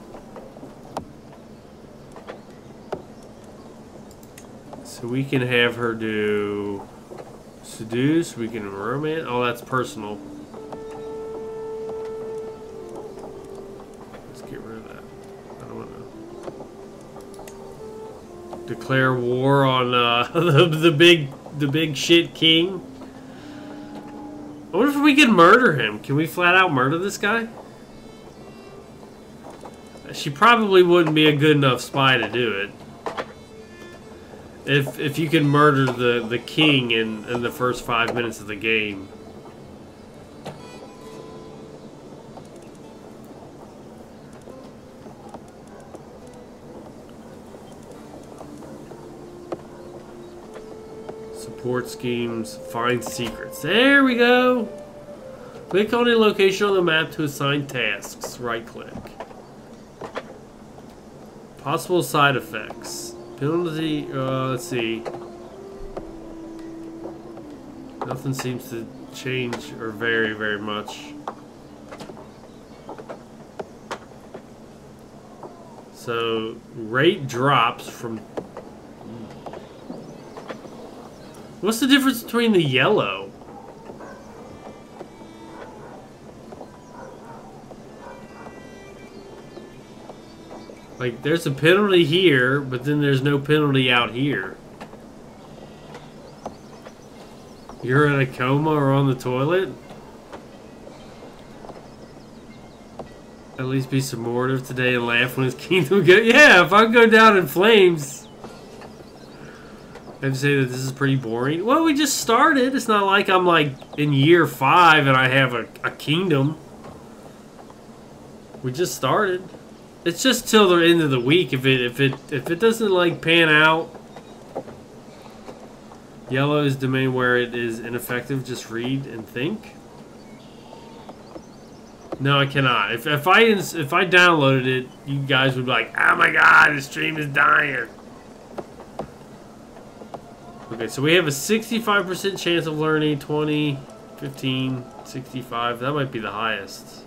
So we can have her do seduce, we can romance. Oh, that's personal. Let's get rid of that. I don't want to declare war on the big shit king. I wonder if we can murder him. Can we flat out murder this guy? She probably wouldn't be a good enough spy to do it. If you can murder the king in the first 5 minutes of the game. Support schemes, find secrets. There we go. Click on a location on the map to assign tasks. Right click. Possible side effects. Penalty, let's see. Nothing seems to change or vary very much. So, rate drops from... What's the difference between the yellow? Like, there's a penalty here, but then there's no penalty out here. You're in a coma or on the toilet? At least be supportive today and laugh when his kingdom goes. Yeah, if I go down in flames. I have to say that this is pretty boring. Well, we just started. It's not like I'm like in year 5 and I have a kingdom. We just started. It's just till the end of the week. If it doesn't like pan out. Yellow is domain where it is ineffective. Just read and think. No, I cannot. If I downloaded it, you guys would be like, "Oh my God, the stream is dying." Okay, so we have a 65% chance of learning. 20, 15, 65. That might be the highest.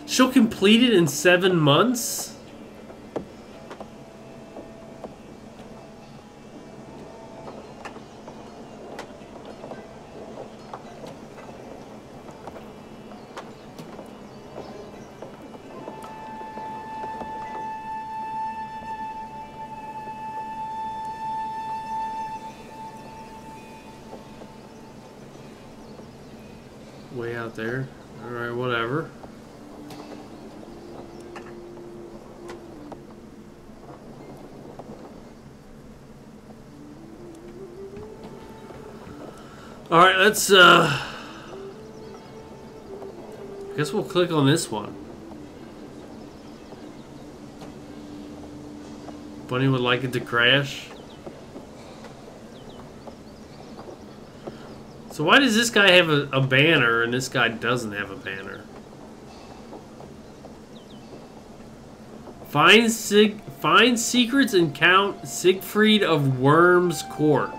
She'll complete it in 7 months? Way out there. Alright, whatever. Alright, let's, I guess we'll click on this one. Bunny would like it to crash. So why does this guy have a banner and this guy doesn't have a banner? Find secrets and count Siegfried of Worms Court.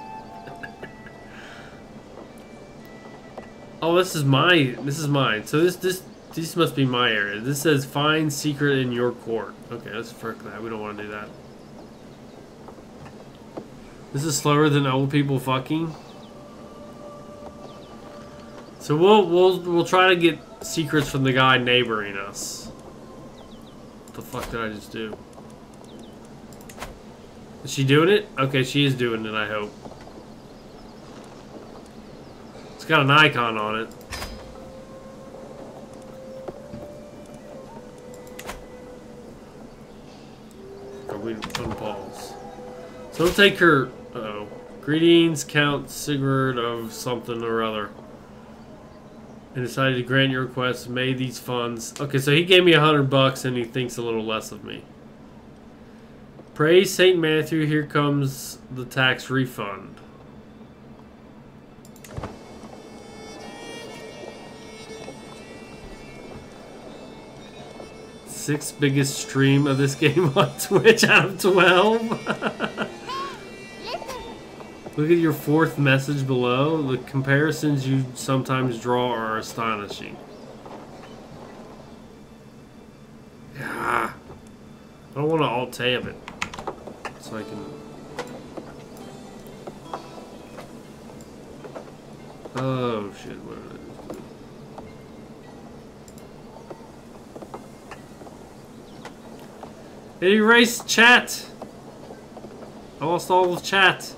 Oh, this is mine. So this This must be my area. This says find secret in your court. Okay, let's frick that. We don't want to do that. This is slower than old people fucking. So we'll try to get secrets from the guy neighboring us. What the fuck did I just do? Is she doing it? Okay, she is doing it, I hope. It's got an icon on it. We unpause. So we'll take her. Uh-oh. Greetings, Count Sigurd of something or other. And decided to grant your request. Made these funds. Okay, so he gave me $100 and he thinks a little less of me. Praise Saint Matthew. Here comes the tax refund. Sixth biggest stream of this game on Twitch out of 12. Look at your fourth message below. The comparisons you sometimes draw are astonishing. Yeah. I don't want to alt-tab it. So I can... Oh shit, what did I just do? It erased chat. I lost all of chat.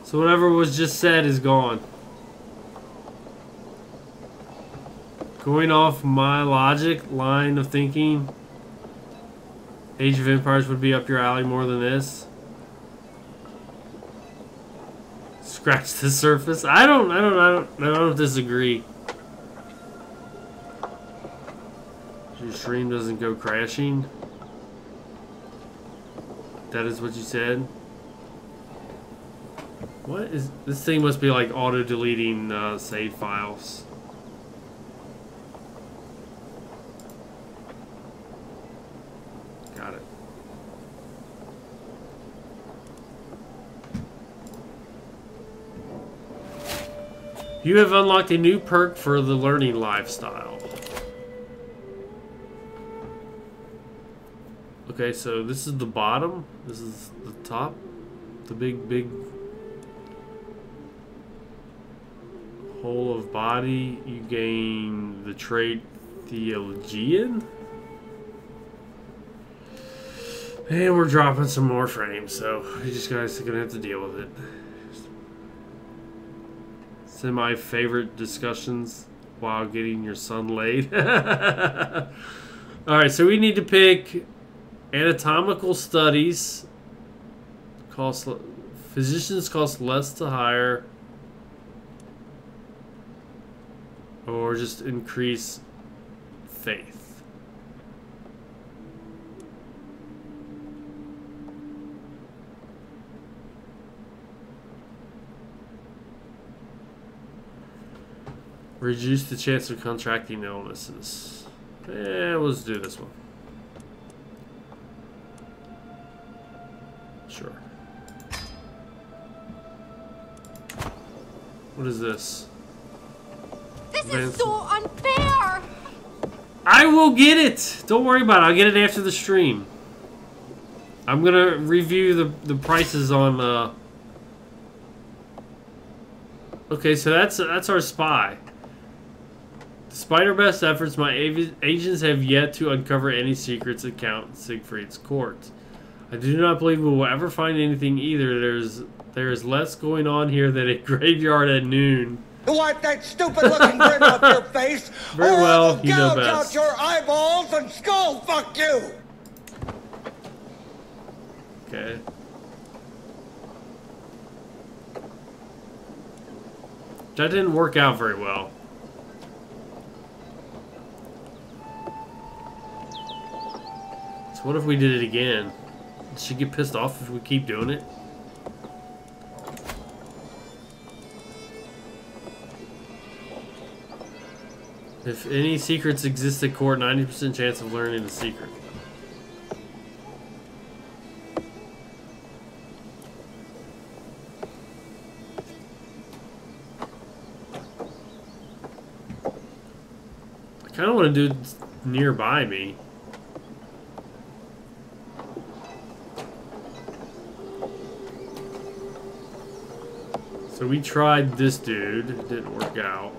So whatever was just said is gone. Going off my logic line of thinking, Age of Empires would be up your alley more than this. Scratch the surface. I don't disagree. Your stream doesn't go crashing. That is what you said. What is this thing? Must be like auto deleting save files. Got it. You have unlocked a new perk for the learning lifestyle. Okay, so this is the bottom. This is the top. The big whole of body. You gain the trait Theologian. And we're dropping some more frames, so you just guys are gonna have to deal with it. Semi-favorite discussions while getting your son laid. Alright, so we need to pick anatomical studies. Physicians cost less to hire. Or just increase faith. Reduce the chance of contracting illnesses. Let's do this one. Sure. What is this? This is so unfair! I will get it! Don't worry about it. I'll get it after the stream. I'm gonna review the prices on Okay, so that's our spy. Despite our best efforts, my agents have yet to uncover any secrets at Count Siegfried's court. I do not believe we will ever find anything either. There is less going on here than a graveyard at noon. Wipe that stupid-looking grin off your face, Very or well, I will you know gouge best. out your eyeballs and skull fuck you! Okay. That didn't work out very well. So what if we did it again? Does she get pissed off if we keep doing it? If any secrets exist at court, 90% chance of learning the secret. kind of want to do it nearby me. So we tried this dude. It didn't work out.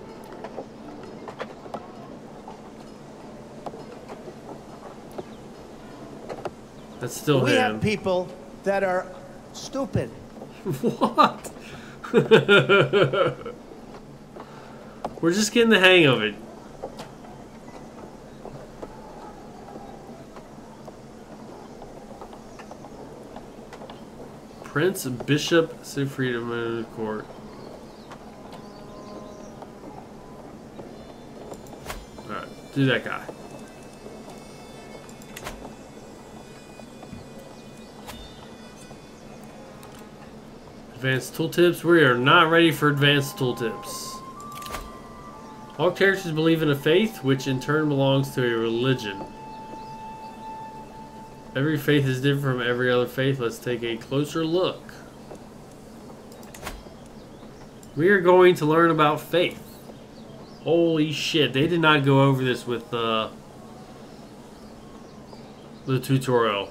That's still We him. have people that are stupid. What? We're just getting the hang of it. Prince, Bishop, Siegfried of the Court. Alright, do that guy. Advanced tooltips. We are not ready for advanced tooltips. All characters believe in a faith, which in turn belongs to a religion. Every faith is different from every other faith. Let's take a closer look. We are going to learn about faith. Holy shit, they did not go over this with the tutorial.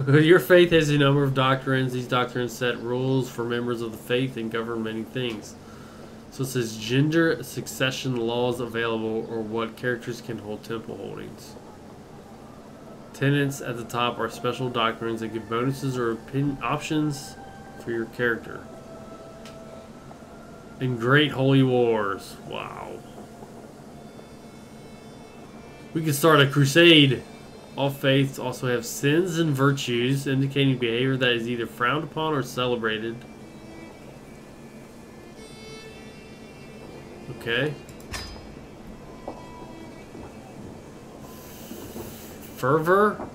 Your faith has a number of doctrines. These doctrines set rules for members of the faith and govern many things. So it says gender, succession, laws available, or what characters can hold temple holdings. Tenets at the top are special doctrines that give bonuses or options for your character. And great holy wars. Wow. We can start a crusade. All faiths also have sins and virtues, indicating behavior that is either frowned upon or celebrated. Okay. Fervor.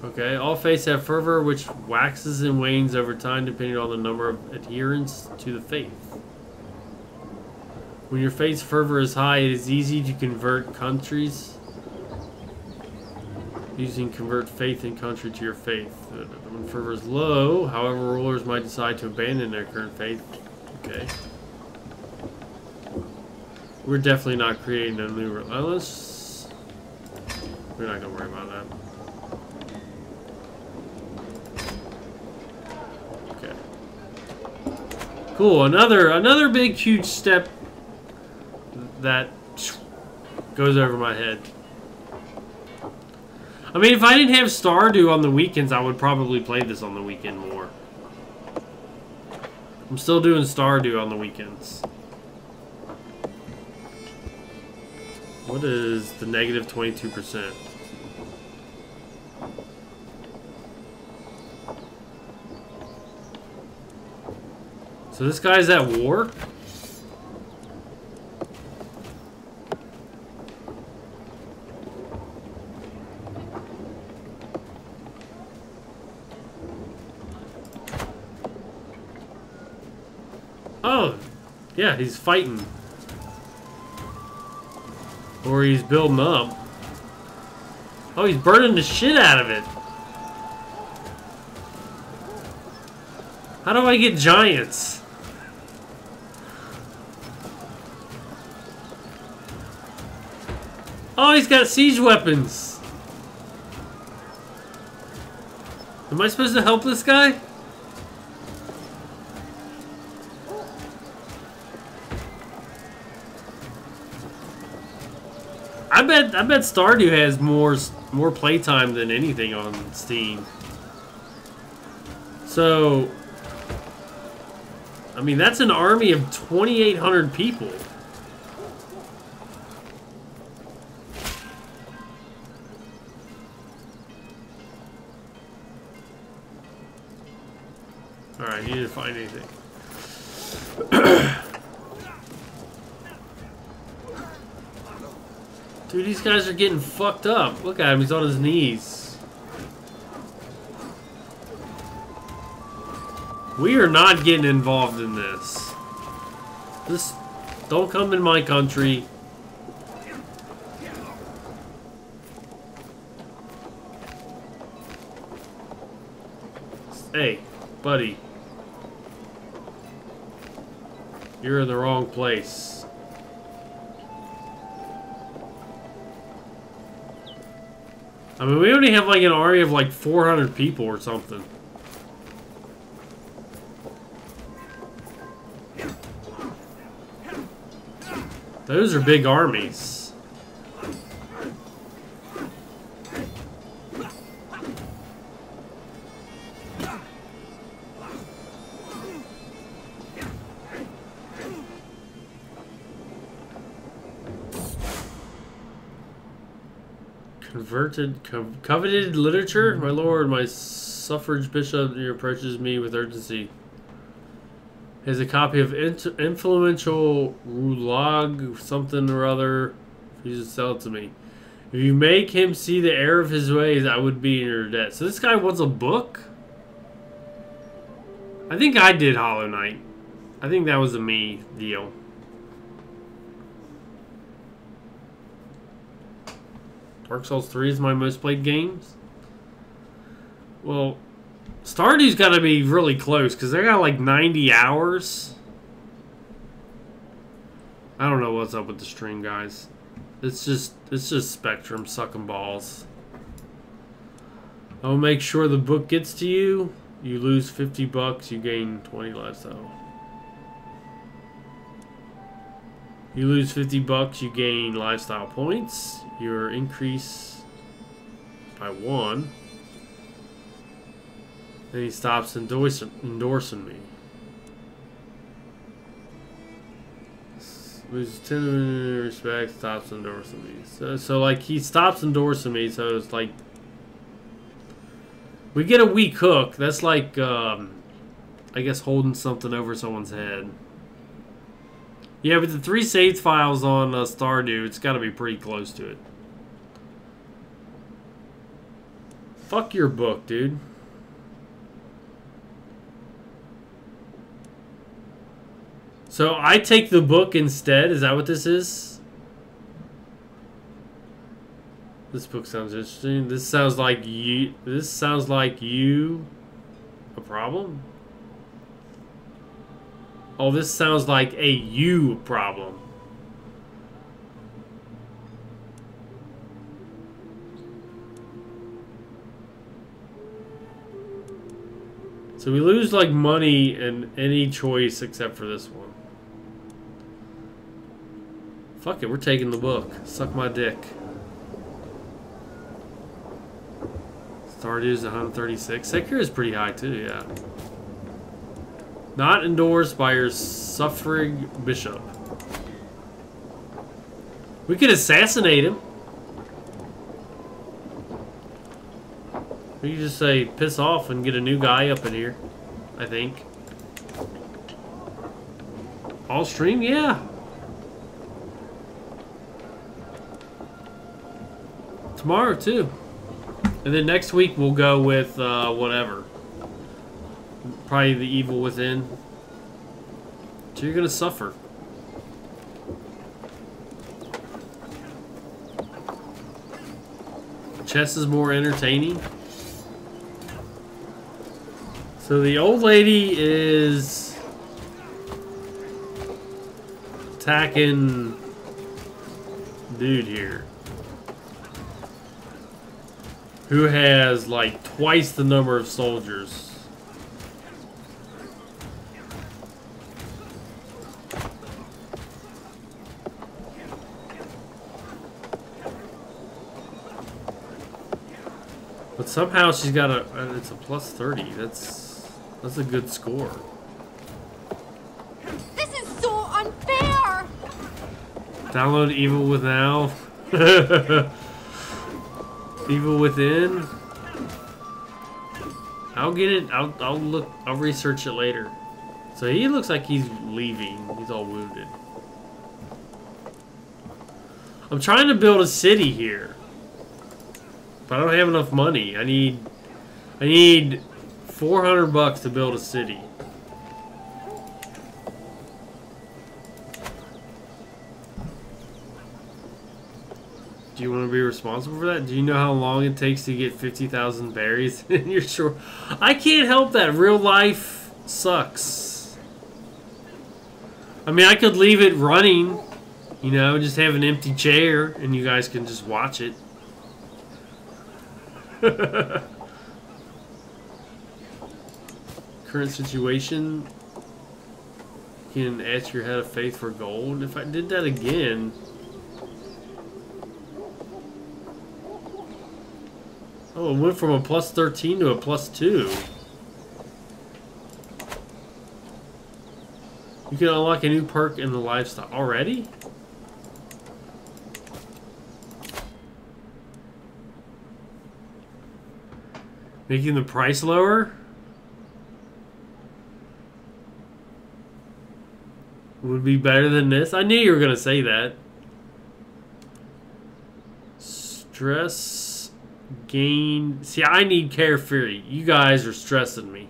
Okay, all faiths have fervor, which waxes and wanes over time depending on the number of adherents to the faith. When your faith's fervor is high, it is easy to convert countries. Using convert faith and country to your faith. When fervor is low, however, rulers might decide to abandon their current faith. Okay. We're definitely not creating a new... Unless... We're not going to worry about that. Okay. Cool. Another big, huge step that goes over my head. I mean, if I didn't have Stardew on the weekends, I would probably play this on the weekend more. I'm still doing Stardew on the weekends. What is the negative 22%? So this guy's at war? Oh, yeah, he's fighting. Or he's building up. Oh, he's burning the shit out of it. How do I get giants? Oh, he's got siege weapons. Am I supposed to help this guy? I bet Stardew has more playtime than anything on Steam. So, I mean, that's an army of 2,800 people. Alright, you didn't find anything. Dude, these guys are getting fucked up. Look at him, he's on his knees. We are not getting involved in this. This, don't come in my country. Hey, buddy. You're in the wrong place. I mean, we only have like an army of like 400 people or something. Those are big armies. Coveted literature? My lord, my suffrage bishop approaches me with urgency. Has a copy of influential Rulog something or other. Please just sell it to me. If you make him see the error of his ways, I would be in your debt. So this guy wants a book? I think I did Hollow Knight. I think that was a me deal. Dark Souls 3 is my most played games. Well, Stardew's got to be really close because they got like 90 hours. I don't know what's up with the stream, guys. It's just Spectrum sucking balls. I'll make sure the book gets to you. You lose 50 bucks, you gain 20 lifestyle. You lose 50 bucks, you gain lifestyle points. Your increase by 1. Then he stops endorsing me. Loses 10 respect, stops endorsing me. So like he stops endorsing me, so it's like we get a weak hook. That's like I guess holding something over someone's head. Yeah, but the 3 saved files on Stardew, it's got to be pretty close to it. Fuck your book, dude. So I take the book instead. Is that what this is? This book sounds interesting. This sounds like you. This sounds like you. A problem? Oh, this sounds like a you problem. So we lose like money in any choice except for this one. Fuck it, we're taking the book. Suck my dick. Stardew's 136. Sekiro is pretty high too, yeah. Not endorsed by your suffering bishop. We could assassinate him. We could just say piss off and get a new guy up in here. I think. All stream, yeah. Tomorrow too. And then next week we'll go with whatever. Probably the Evil Within. So you're gonna suffer. Chess is more entertaining. So the old lady is attacking dude here, who has like twice the number of soldiers. But somehow she's got it's a plus 30. That's a good score. This is so unfair! Download Evil with Now. Evil Within. I'll get it. I'll look. I'll research it later. So he looks like he's leaving. He's all wounded. I'm trying to build a city here, but I don't have enough money. I need 400 bucks to build a city. Do you want to be responsible for that? Do you know how long it takes to get 50,000 berries in your shore? I can't help that. Real life sucks. I mean, I could leave it running, you know, just have an empty chair and you guys can just watch it. Current situation. You can ask your head of faith for gold. If I did that again. Oh, it went from a plus 13 to a plus 2. You can unlock a new perk in the lifestyle already? Making the price lower? Would be better than this? I knew you were going to say that. Stress gain. See, I need carefree. You guys are stressing me.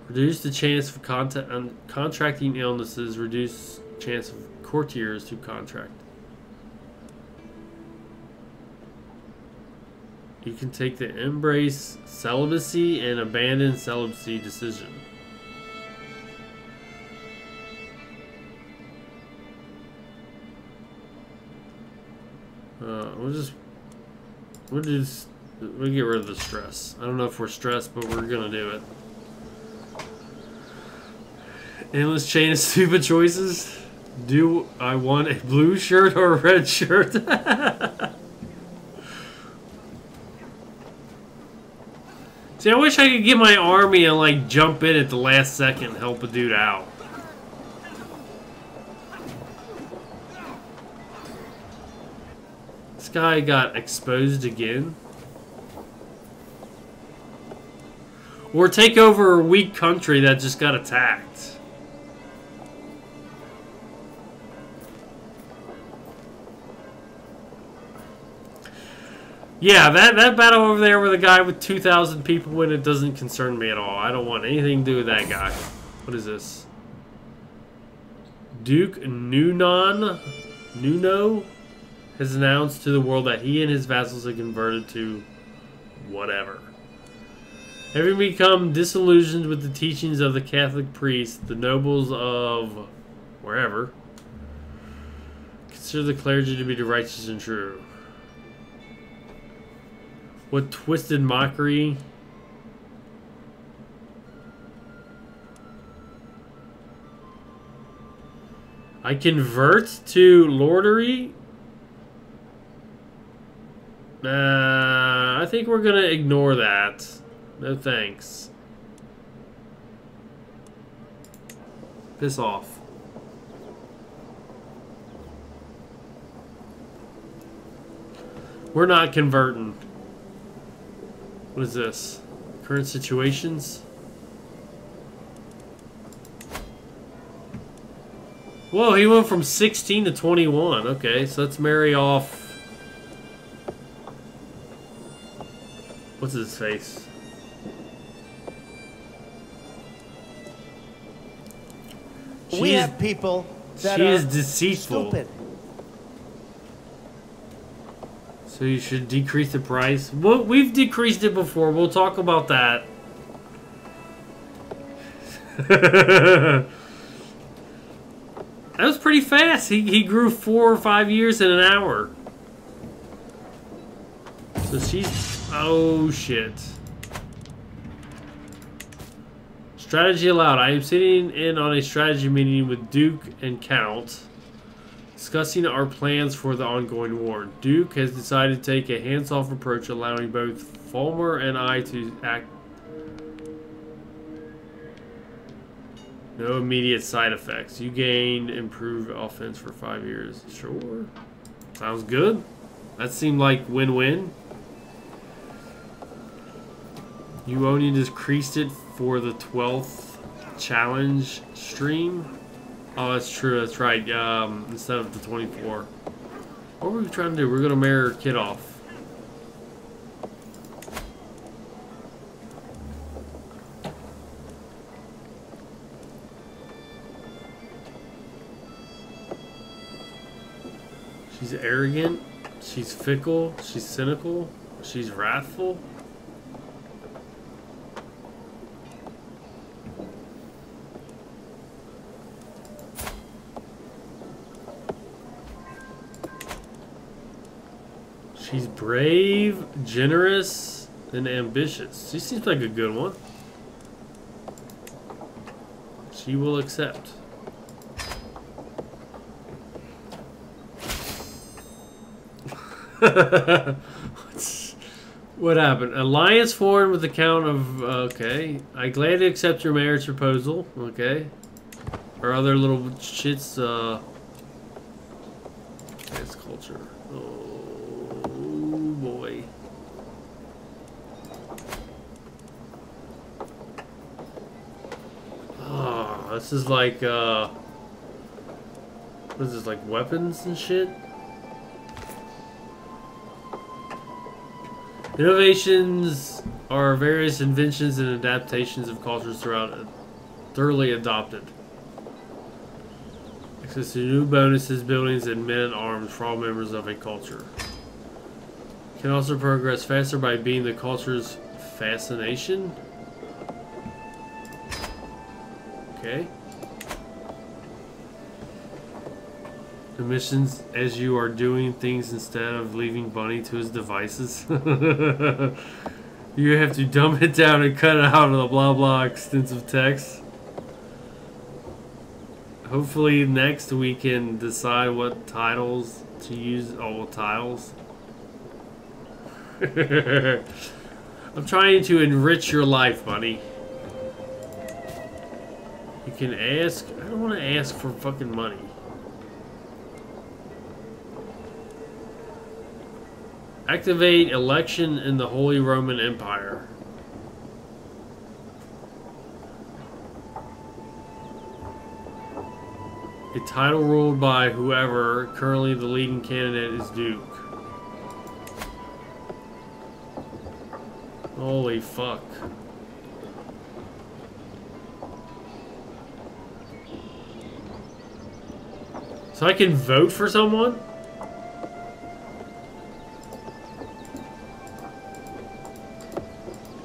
Reduce the chance of contracting illnesses. Reduce chance of courtiers to contract. You can take the embrace celibacy and abandon celibacy decision. We'll get rid of the stress. I don't know if we're stressed, but we're gonna do it. Endless chain of stupid choices. Do I want a blue shirt or a red shirt? See, I wish I could get my army and like jump in at the last second and help a dude out. This guy got exposed again. Or take over a weak country that just got attacked. Yeah, that battle over there with a guy with 2,000 people in it doesn't concern me at all. I don't want anything to do with that guy. What is this? Duke Nuno has announced to the world that he and his vassals have converted to whatever. Having become disillusioned with the teachings of the Catholic priests, the nobles of wherever consider the clergy to be the righteous and true. What twisted mockery. I convert to lordery? I think we're gonna ignore that. No thanks. Piss off. We're not converting. What is this? Current situations? Whoa, he went from 16 to 21. Okay, so let's marry off. What's his face? We have people that she are is deceitful. stupid. So you should decrease the price. Well, we've decreased it before. We'll talk about that. That was pretty fast. He grew 4 or 5 years in an hour. So she's... Oh, shit. Strategy allowed. I am sitting in on a strategy meeting with Duke and Count, discussing our plans for the ongoing war. Duke has decided to take a hands-off approach, allowing both Fulmer and I to act. No immediate side effects. You gain improved offense for 5 years. Sure. Sounds good. That seemed like win-win. You only decreased it for the 12th challenge stream. Oh, that's true. That's right. Instead of the 24. What were we trying to do? We're going to marry her kid off. She's arrogant. She's fickle. She's cynical. She's wrathful. She's brave, generous, and ambitious. She seems like a good one. She will accept. What happened? Alliance formed with the Count of... okay. I gladly accept your marriage proposal. Okay. Or other little shits, dance culture. Oh, boy. Oh, this is like, what is this, like weapons and shit? Innovations are various inventions and adaptations of cultures throughout thoroughly adopted. Access to new bonuses, buildings, and men-at-arms for all members of a culture. Can also progress faster by being the culture's fascination. Okay. The missions as you are doing things instead of leaving Bunny to his devices. You have to dumb it down and cut it out of the blah blah extensive text. Hopefully next we can decide what titles to use. Oh, tiles. I'm trying to enrich your life, Bunny. You can ask. I don't want to ask for fucking money. Activate election in the Holy Roman Empire. A title ruled by whoever. Currently the leading candidate is Duke. Holy fuck. So I can vote for someone?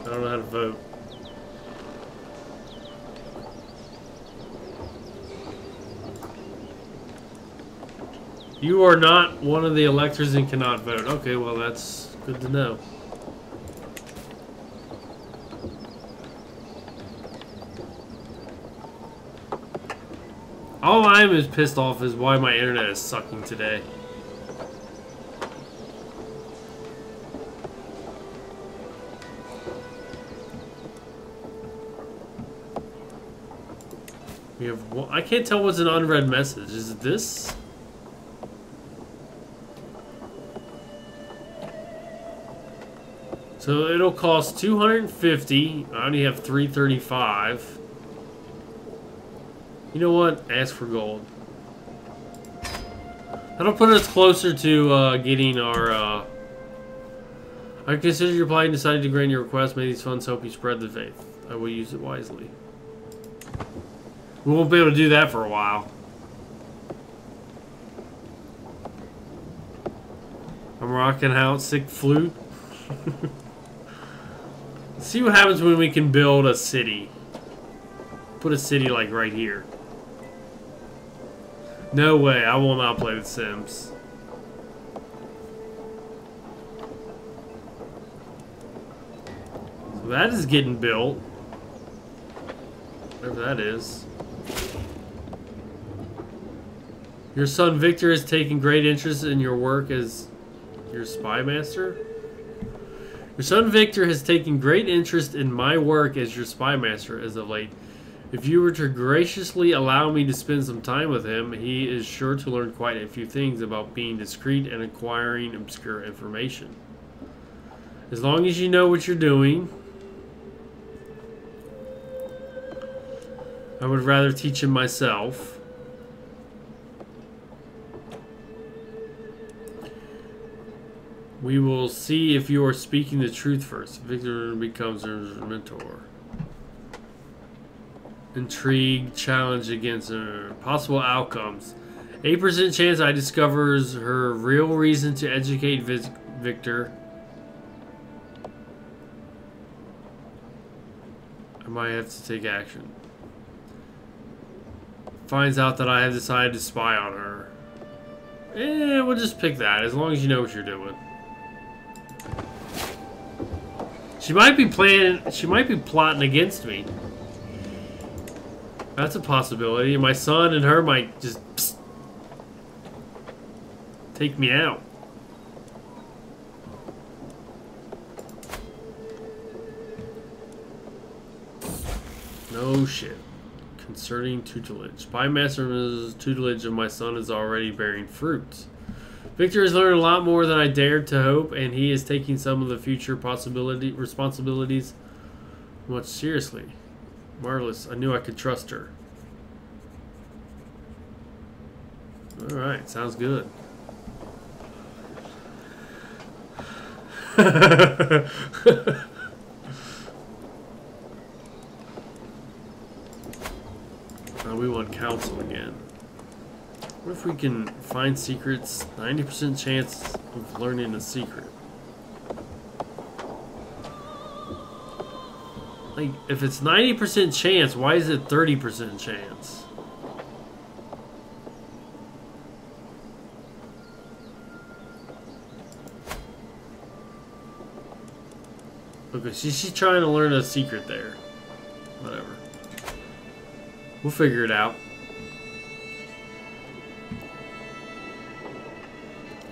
I don't know how to vote. You are not one of the electors and cannot vote. Okay, well that's good to know. All I'm as pissed off is why my internet is sucking today. We have one, I can't tell what's an unread message. Is it this? So it'll cost 250. I only have 335. You know what? Ask for gold. That'll put us closer to getting our... I consider your plight and decided to grant your request. May these funds help you spread the faith. I will use it wisely. We won't be able to do that for a while. I'm rocking out sick flute. Let's see what happens when we can build a city. Put a city like right here. No way, I will not play with Sims. So that is getting built. Whatever that is. Your son Victor has taken great interest in your work as your spy master. Your son Victor has taken great interest in my work as your spy master as of late. If you were to graciously allow me to spend some time with him, he is sure to learn quite a few things about being discreet and acquiring obscure information. As long as you know what you're doing, I would rather teach him myself. We will see if you are speaking the truth first. Victor becomes her mentor. Intrigue, challenge against her. Possible outcomes. 8% chance I discovers her real reason to educate Victor. I might have to take action. Finds out that I have decided to spy on her. We'll just pick that, as long as you know what you're doing. She might be planning. She might be plotting against me. That's a possibility. My son and her might just take me out. No shit. Concerning tutelage. Spymaster's tutelage of my son is already bearing fruits. Victor has learned a lot more than I dared to hope, and he is taking some of the future responsibilities much seriously. Marvelous. I knew I could trust her. Alright, sounds good. Now we want counsel again. What if we can find secrets? 90% chance of learning a secret. Like, if it's 90% chance, why is it 30% chance? Okay, she's trying to learn a secret there. Whatever. We'll figure it out.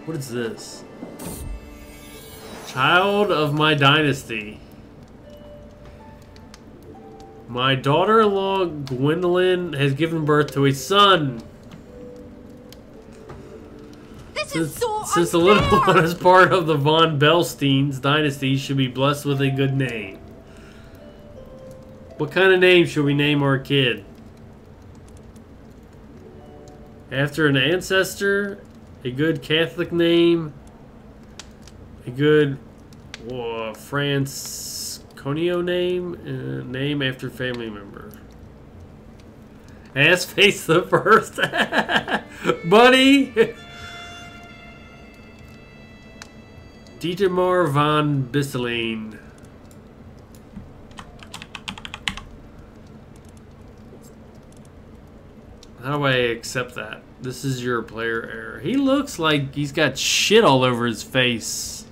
What is this? Child of my dynasty. My daughter-in-law Gwendolyn has given birth to a son. Since the little one is part of the von Belstein's dynasty, should be blessed with a good name. What kind of name should we name our kid? After an ancestor, a good Catholic name, a good Francisconio name, name after family member. Ass face the first, buddy. Dietermar von Bisseline. How do I accept that? This is your player error. He looks like he's got shit all over his face.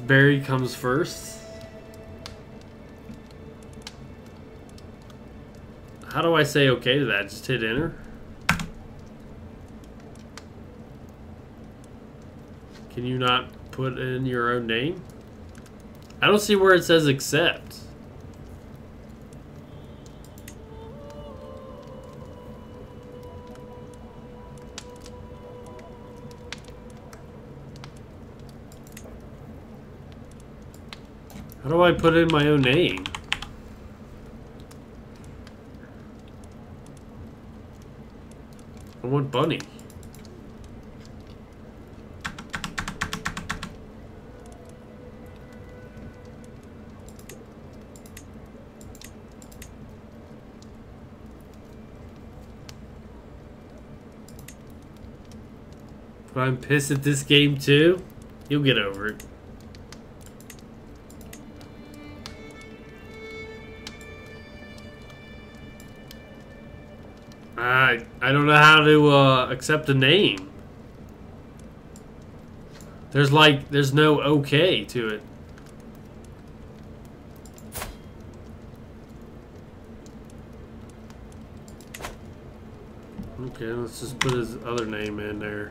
Barry comes first. How do I say okay to that? Just hit enter? Can you not put in your own name? I don't see where it says accept. How do I put in my own name? I want Bunny. But I'm pissed at this game too. You'll get over it. I don't know how to accept a name. There's no okay to it. Okay, let's just put his other name in there.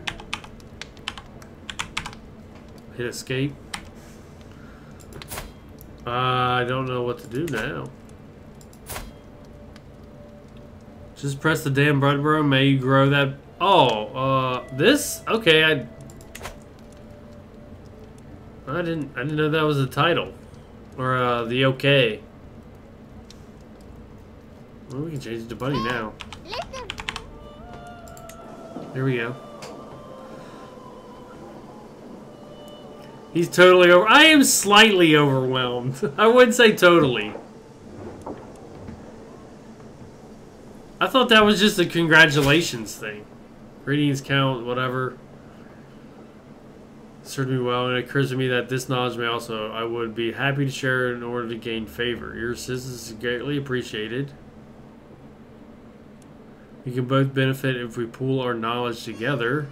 Hit escape. I don't know what to do now. Just press the damn button, bro. May you grow that. Oh, this? Okay, I didn't know that was a title or the okay. Well, we can change it to Bunny now. There we go. He's totally over. I am slightly overwhelmed. I wouldn't say totally. I thought that was just a congratulations thing. Greetings count, whatever. Served me well, and it occurs to me that this knowledge may also, I would be happy to share in order to gain favor. Your assistance is greatly appreciated. We can both benefit if we pool our knowledge together.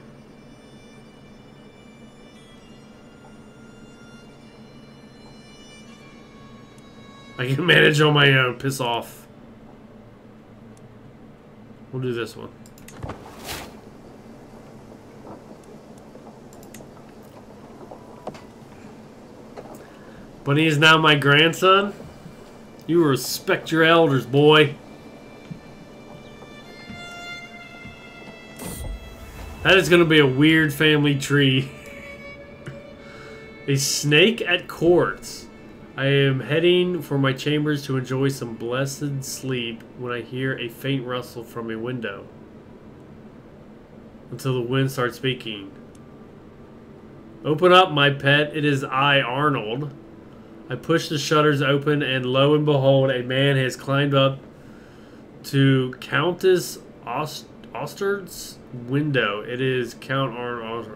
I can manage on my own. Piss off. We'll do this one. Bunny is now my grandson. You respect your elders, boy. That is going to be a weird family tree. A snake at court. I am heading for my chambers to enjoy some blessed sleep when I hear a faint rustle from a window. Until the wind starts speaking. Open up, my pet. It is I, Arnold. I push the shutters open, and lo and behold, a man has climbed up to Countess Ostard's window. It is Count Arnold.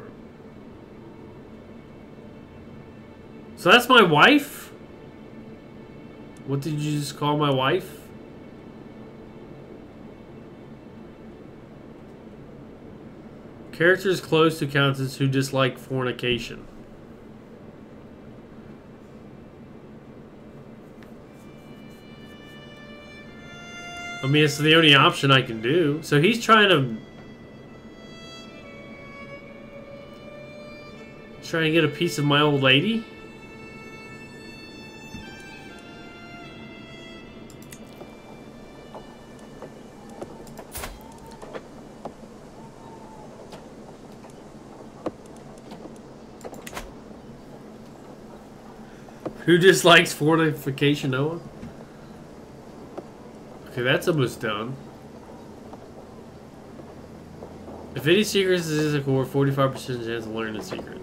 So that's my wife? What did you just call my wife? Characters close to Countess who dislike fornication. I mean, it's the only option I can do. So he's trying to get a piece of my old lady? Who dislikes fortification, Noah? Okay, that's almost done. If any secrets is a core, 45% chance of learning a secret.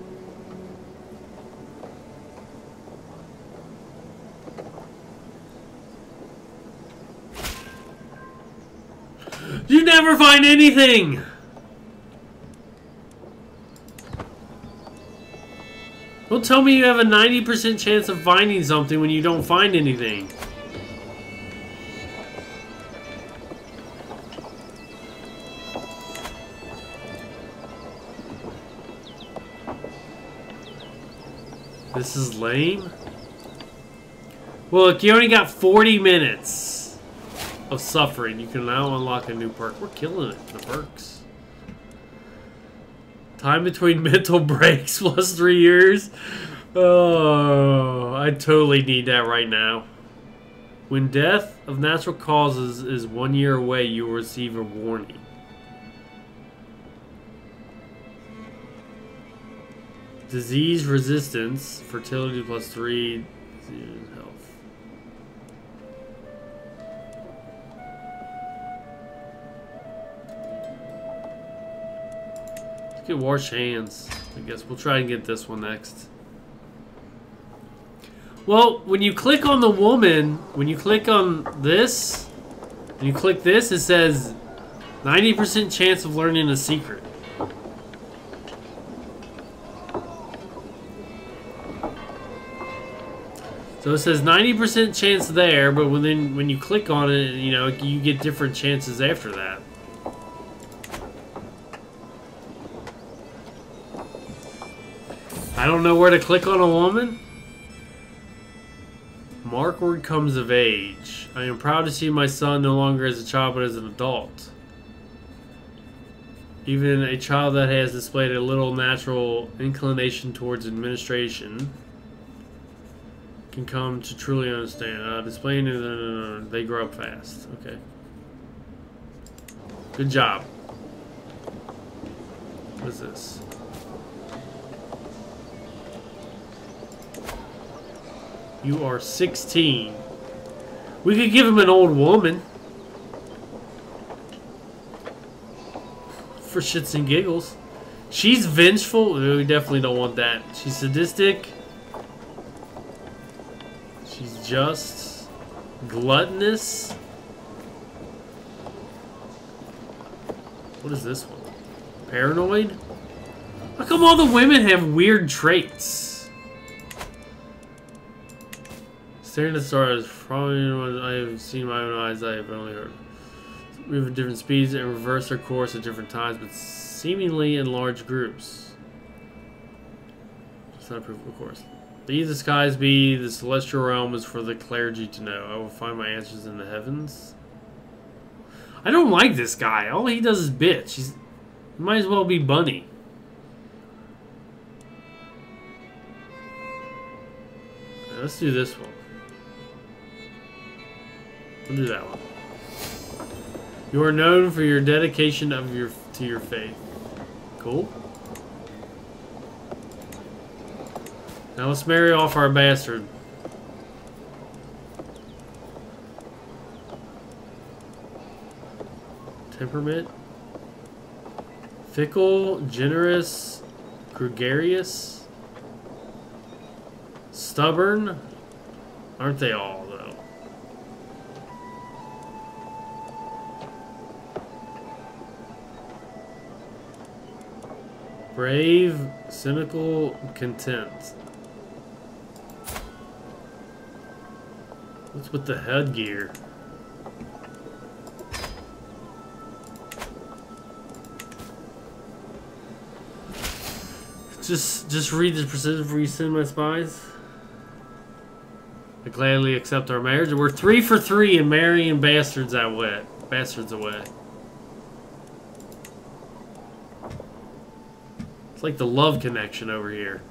You never find anything! Don't tell me you have a 90% chance of finding something when you don't find anything. This is lame. Well, look, you only got 40 minutes of suffering. You can now unlock a new perk. We're killing it, the perks. Time between mental breaks plus 3 years. Oh, I totally need that right now. When death of natural causes is 1 year away, you will receive a warning. Disease resistance, fertility plus 3, health. Let's get wash hands. I guess we'll try and get this one next. Well, when you click on the woman, when you click on this, when you click this, it says 90% chance of learning a secret. So it says 90% chance there, but when you click on it, you know, you get different chances after that. I don't know where to click on a woman. Markward comes of age. I am proud to see my son no longer as a child but as an adult. Even a child that has displayed a little natural inclination towards administration can come to truly understand. Displaying it, they grow up fast. Okay. Good job. What is this? You are 16. We could give him an old woman. For shits and giggles. She's vengeful. We definitely don't want that. She's sadistic. She's just. Gluttonous. What is this one? Paranoid? How come all the women have weird traits? Staring at the stars, probably what I have seen in my own eyes, I have only heard. Move at different speeds and reverse their course at different times, but seemingly in large groups. It's not a proof, of course. Leave the skies be, the celestial realm is for the clergy to know. I will find my answers in the heavens. I don't like this guy. All he does is bitch. He might as well be Bunny. Let's do this one. We'll do that one. You are known for your dedication to your faith. Cool. Now let's marry off our bastard. Temperament. Fickle, generous, gregarious, stubborn. Aren't they all, though? Brave, cynical, content. What's with the headgear? Just read the precision before you send my spies. I gladly accept our marriage. We're 3 for 3 in marrying bastards away. Bastards away. It's like the love connection over here.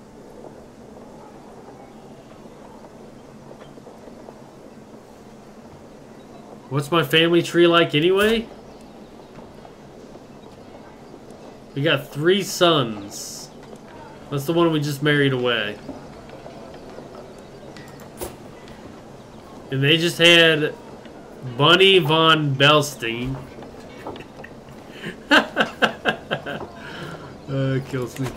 What's my family tree like anyway? We got 3 sons. That's the one we just married away. And they just had Bunny von Belstein. It kills me.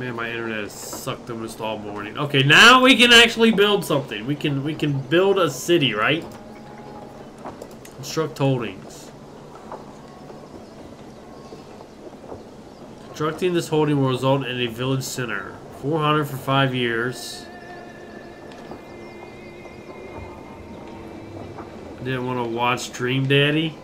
Man, my internet has sucked almost all morning. Okay, now we can actually build something. We can build a city, right? Construct holdings. Constructing this holding will result in a village center. 400 for 5 years. Didn't want to watch Dream Daddy.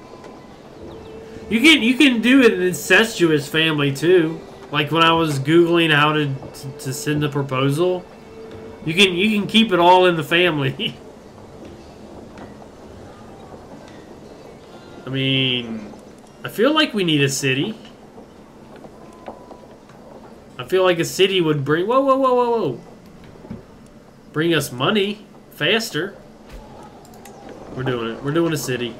You can do an incestuous family too. Like when I was googling how to send a proposal, you can keep it all in the family. I mean, I feel like we need a city. I feel like a city would bring... Whoa. Bring us money faster. We're doing it. We're doing a city.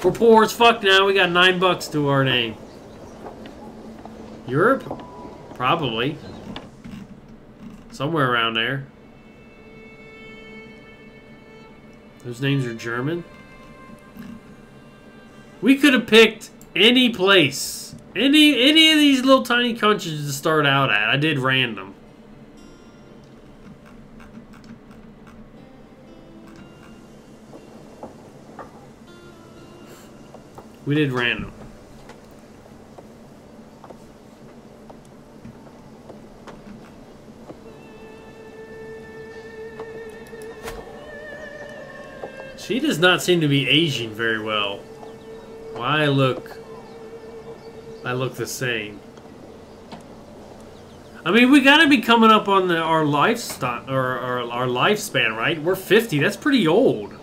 We're poor as fuck now. We got $9 to our name. Europe? Probably. Somewhere around there. Those names are German. We could have picked any place. Any of these little tiny countries to start out at. I did random. We did random. She does not seem to be aging very well. Why I look the same. I mean, we gotta be coming up on our lifestyle or our lifespan, right? We're 50. That's pretty old.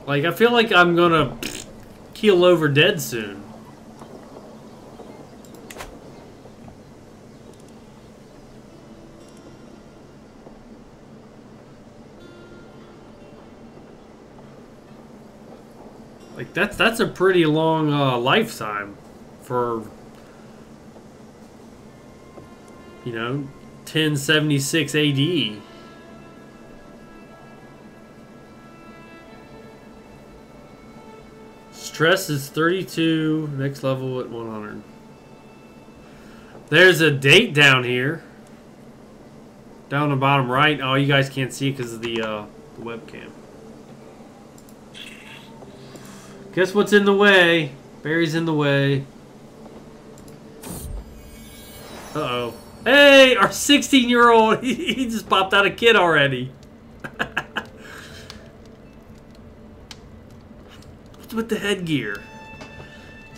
Like, I feel like I'm gonna keel over dead soon. Like, that's a pretty long lifetime for, you know, 1076 AD. Stress is 32, next level at 100. There's a date down here. Down the bottom right. Oh, you guys can't see it because of the webcam. Guess what's in the way? Barry's in the way. Uh-oh. Hey, our 16-year-old, he just popped out a kid already. What's with the headgear?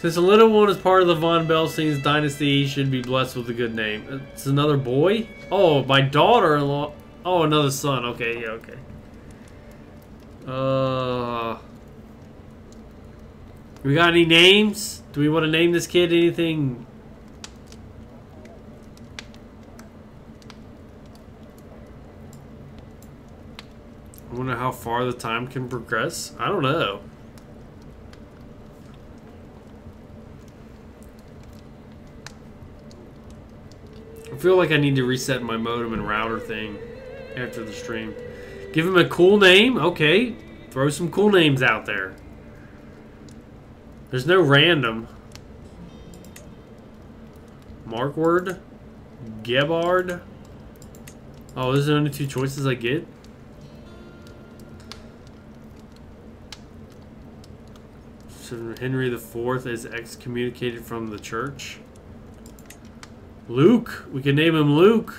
Since the little one is part of the von Belstein's dynasty, he should be blessed with a good name. It's another boy? Oh, my daughter-in-law. Oh, another son. Okay, yeah, okay. We got any names? Do we want to name this kid anything? I wonder how far the time can progress. I don't know. I feel like I need to reset my modem and router thing after the stream. Give him a cool name? Okay. Throw some cool names out there. There's no random. Markward? Gebhard? Oh, those are the only two choices I get? So Henry IV is excommunicated from the church. Luke. We can name him Luke.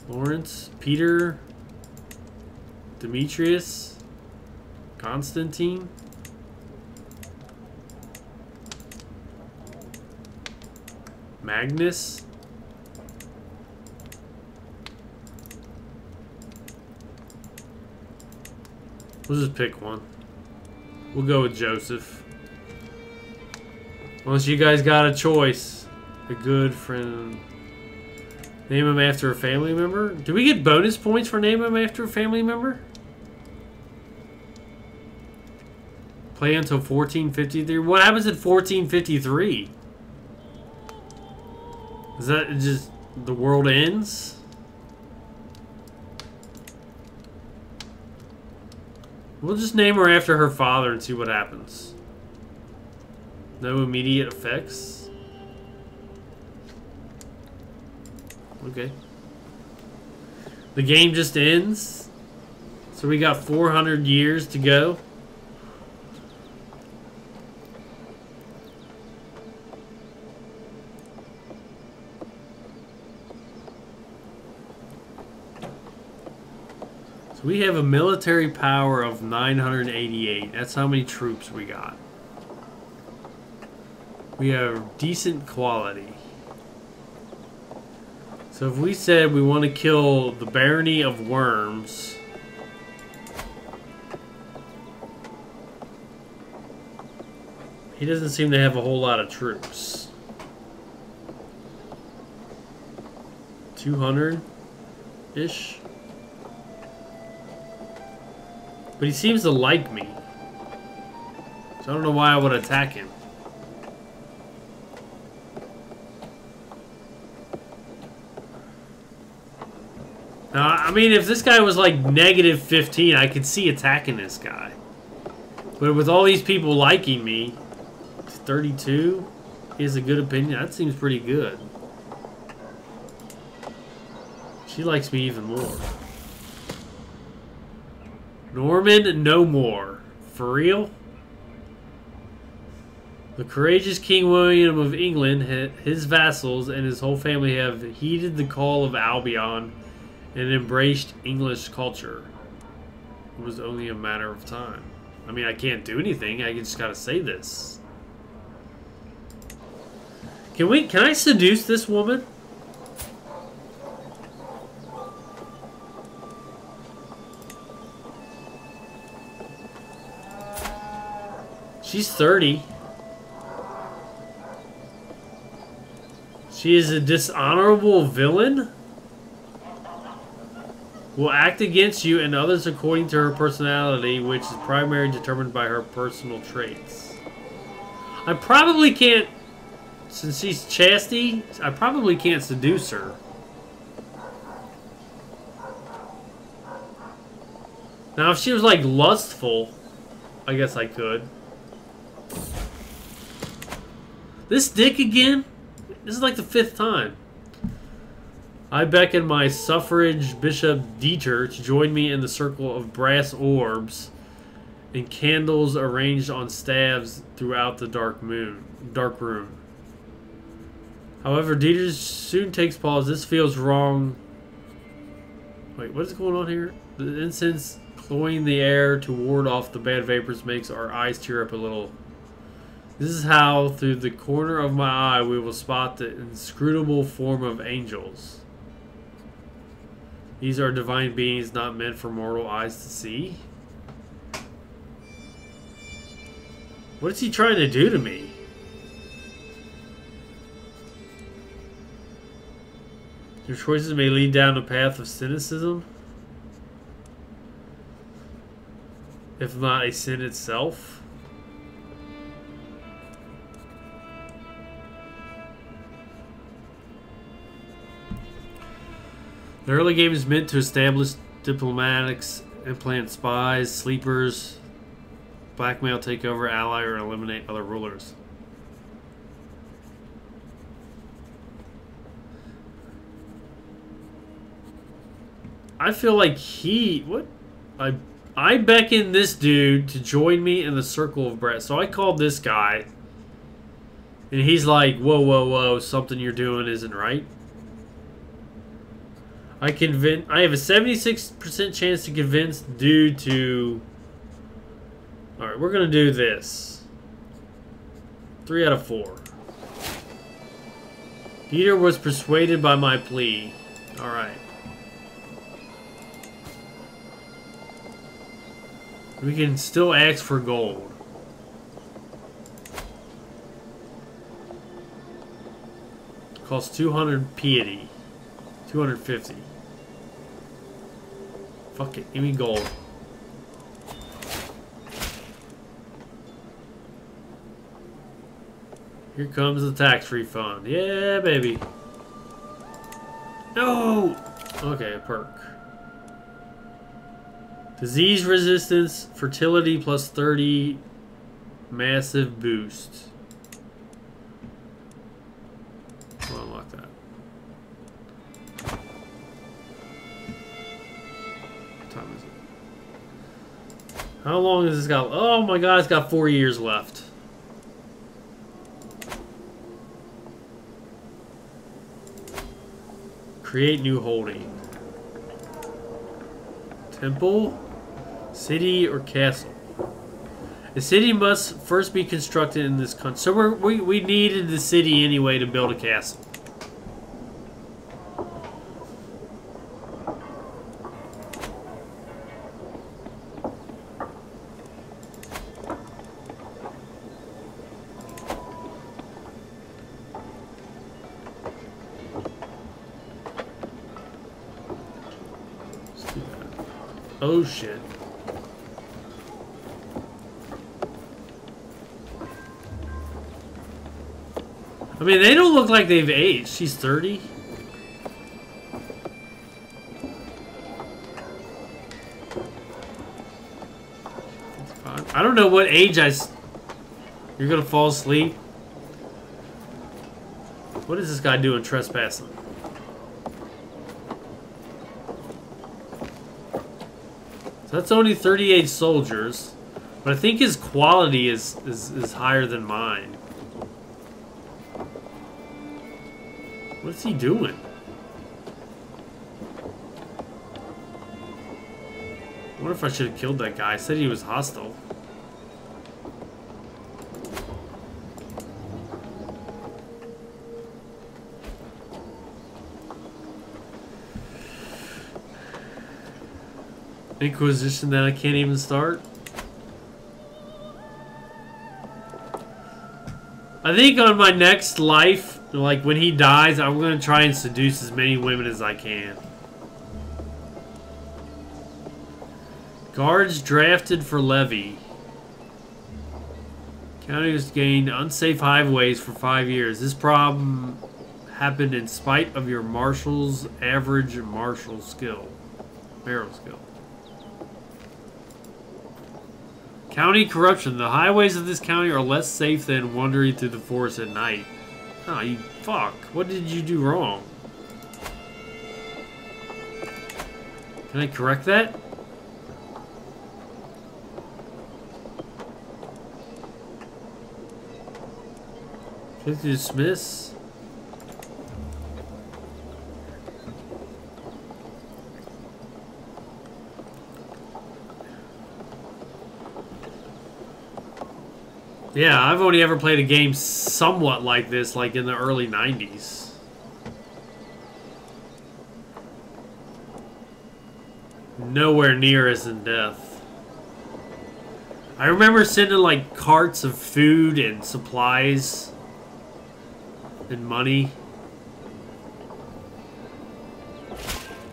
Lawrence. Peter. Demetrius. Constantine. Magnus. We'll just pick one. We'll go with Joseph. Unless you guys got a choice. A good friend. Name him after a family member? Do we get bonus points for name him after a family member? Play until 1453. What happens at 1453? Is that just the world ends? We'll just name her after her father and see what happens. No immediate effects. Okay. The game just ends. So we got 400 years to go. So we have a military power of 988. That's how many troops we got. We have decent quality. So if we said we want to kill the Barony of Worms, he doesn't seem to have a whole lot of troops. 200-ish. But he seems to like me. So I don't know why I would attack him. Now, I mean, if this guy was like negative 15, I could see attacking this guy. But with all these people liking me, 32, he has a good opinion. That seems pretty good. She likes me even more. Norman, no more. For real? The courageous King William of England, his vassals, and his whole family have heeded the call of Albion and embraced English culture. It was only a matter of time. I mean, I can't do anything. I just gotta say this. Can I seduce this woman? She's 30. She is a dishonorable villain? Will act against you and others according to her personality, which is primarily determined by her personal traits. I probably can't, since she's chastity, I probably can't seduce her. Now, if she was, like, lustful, I guess I could. This dick again? This is like the 5th time. I beckon my suffrage Bishop Dieter to join me in the circle of brass orbs and candles arranged on staves throughout the dark room. However, Dieter soon takes pause. This feels wrong. Wait, what is going on here? The incense Cloying the air to ward off the bad vapors makes our eyes tear up a little. This is how, through the corner of my eye, we will spot the inscrutable form of angels. These are divine beings not meant for mortal eyes to see. What is he trying to do to me? Your choices may lead down a path of cynicism, if not a sin itself. The early game is meant to establish diplomatics, implant spies, sleepers, blackmail, take over, ally, or eliminate other rulers. I feel like I beckoned this dude to join me in the circle of breath. So I called this guy, and he's like, whoa, whoa, whoa, something you're doing isn't right. I have a 76% chance to convince the dude to... Alright, we're going to do this. 3 out of 4. Dieter was persuaded by my plea. Alright. We can still ask for gold. Costs 200 piety. 250. Fuck it, give me gold. Here comes the tax refund. Yeah, baby. No! Okay, a perk. Disease resistance, fertility plus 30, massive boost. I'll unlock that. What time is it? How long has this got? Oh my god, it's got 4 years left. Create new holding. Temple, city, or castle. The city must first be constructed in this country. So we needed the city anyway to build a castle. Oh shit. I mean, they don't look like they've aged. She's 30. I don't know what age You're gonna fall asleep? What is this guy doing trespassing? So that's only 38 soldiers, but I think his quality is higher than mine. What's he doing? I wonder if I should have killed that guy. I said he was hostile. Inquisition that I can't even start. I think on my next life, like when he dies, I'm gonna try and seduce as many women as I can. Guards drafted for levy. County has gained unsafe highways for 5 years. This problem happened in spite of your marshal's average martial skill. Barrel skill. County corruption. The highways of this county are less safe than wandering through the forest at night. Oh, you fuck. What did you do wrong? Can I correct that? Click to dismiss. Yeah, I've only ever played a game somewhat like this, like in the early 90s. Nowhere near as in death. I remember sending like carts of food and supplies and money.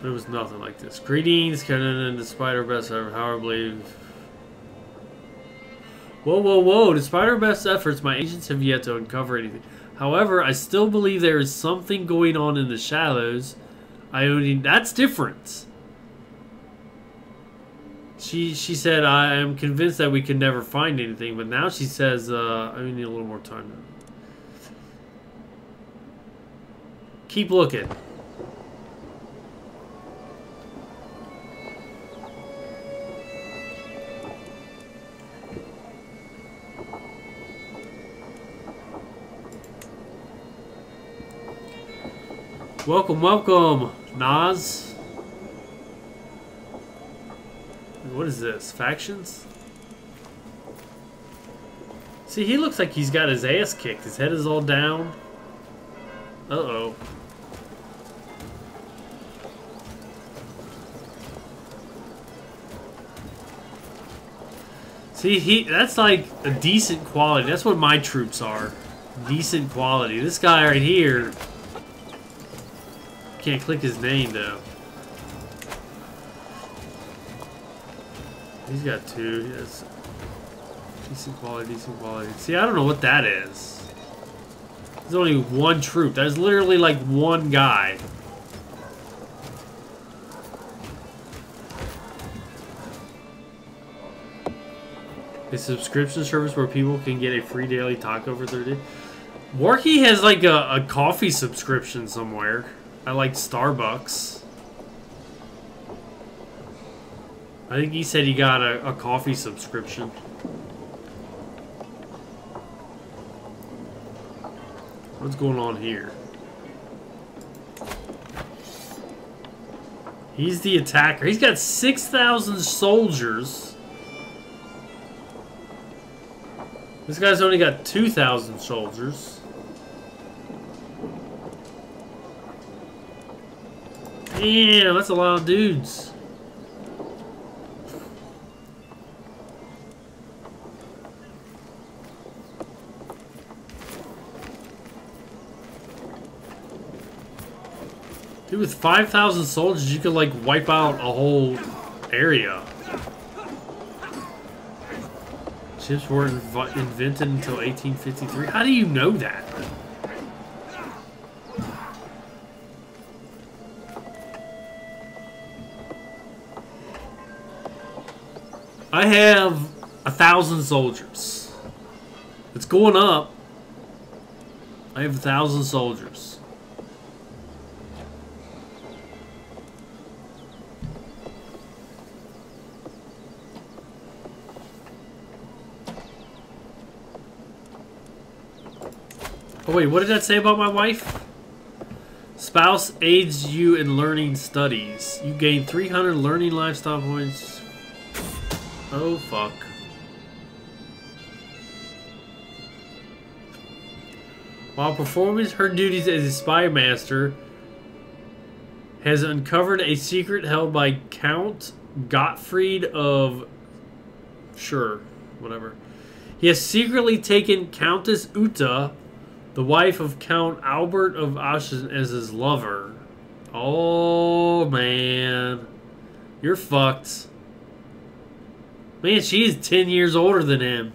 There was nothing like this. Greetings, Kenan and despite our best effort, however, I believe. Whoa, whoa, whoa. Despite our best efforts, my agents have yet to uncover anything. However, I still believe there is something going on in the shadows. That's different. She said, I am convinced that we can never find anything, but now she says, I need a little more time. Keep looking. Welcome, welcome, Nas. What is this? Factions? See, he looks like he's got his ass kicked. His head is all down. Uh-oh. See, that's like a decent quality. That's what my troops are. Decent quality. This guy right here... Can't click his name though. He's got two. He has decent quality, decent quality. See, I don't know what that is. There's only one troop. That's literally like one guy. A subscription service where people can get a free daily taco for 30 days. Warkey has like a coffee subscription somewhere. I like Starbucks. I think he said he got a coffee subscription. What's going on here? He's the attacker. He's got 6,000 soldiers. This guy's only got 2,000 soldiers. Damn, that's a lot of dudes. Dude, with 5,000 soldiers, you could like wipe out a whole area. Ships weren't invented until 1853. How do you know that? I have 1,000 soldiers. It's going up. I have 1,000 soldiers. Oh wait, what did that say about my wife? Spouse aids you in learning studies. You gain 300 learning lifestyle points. Oh, fuck. While performing her duties as a spy master, has uncovered a secret held by Count Gottfried of... Sure, whatever. He has secretly taken Countess Uta, the wife of Count Albert of Aschen, as his lover. Oh, man. You're fucked. Man, she's 10 years older than him.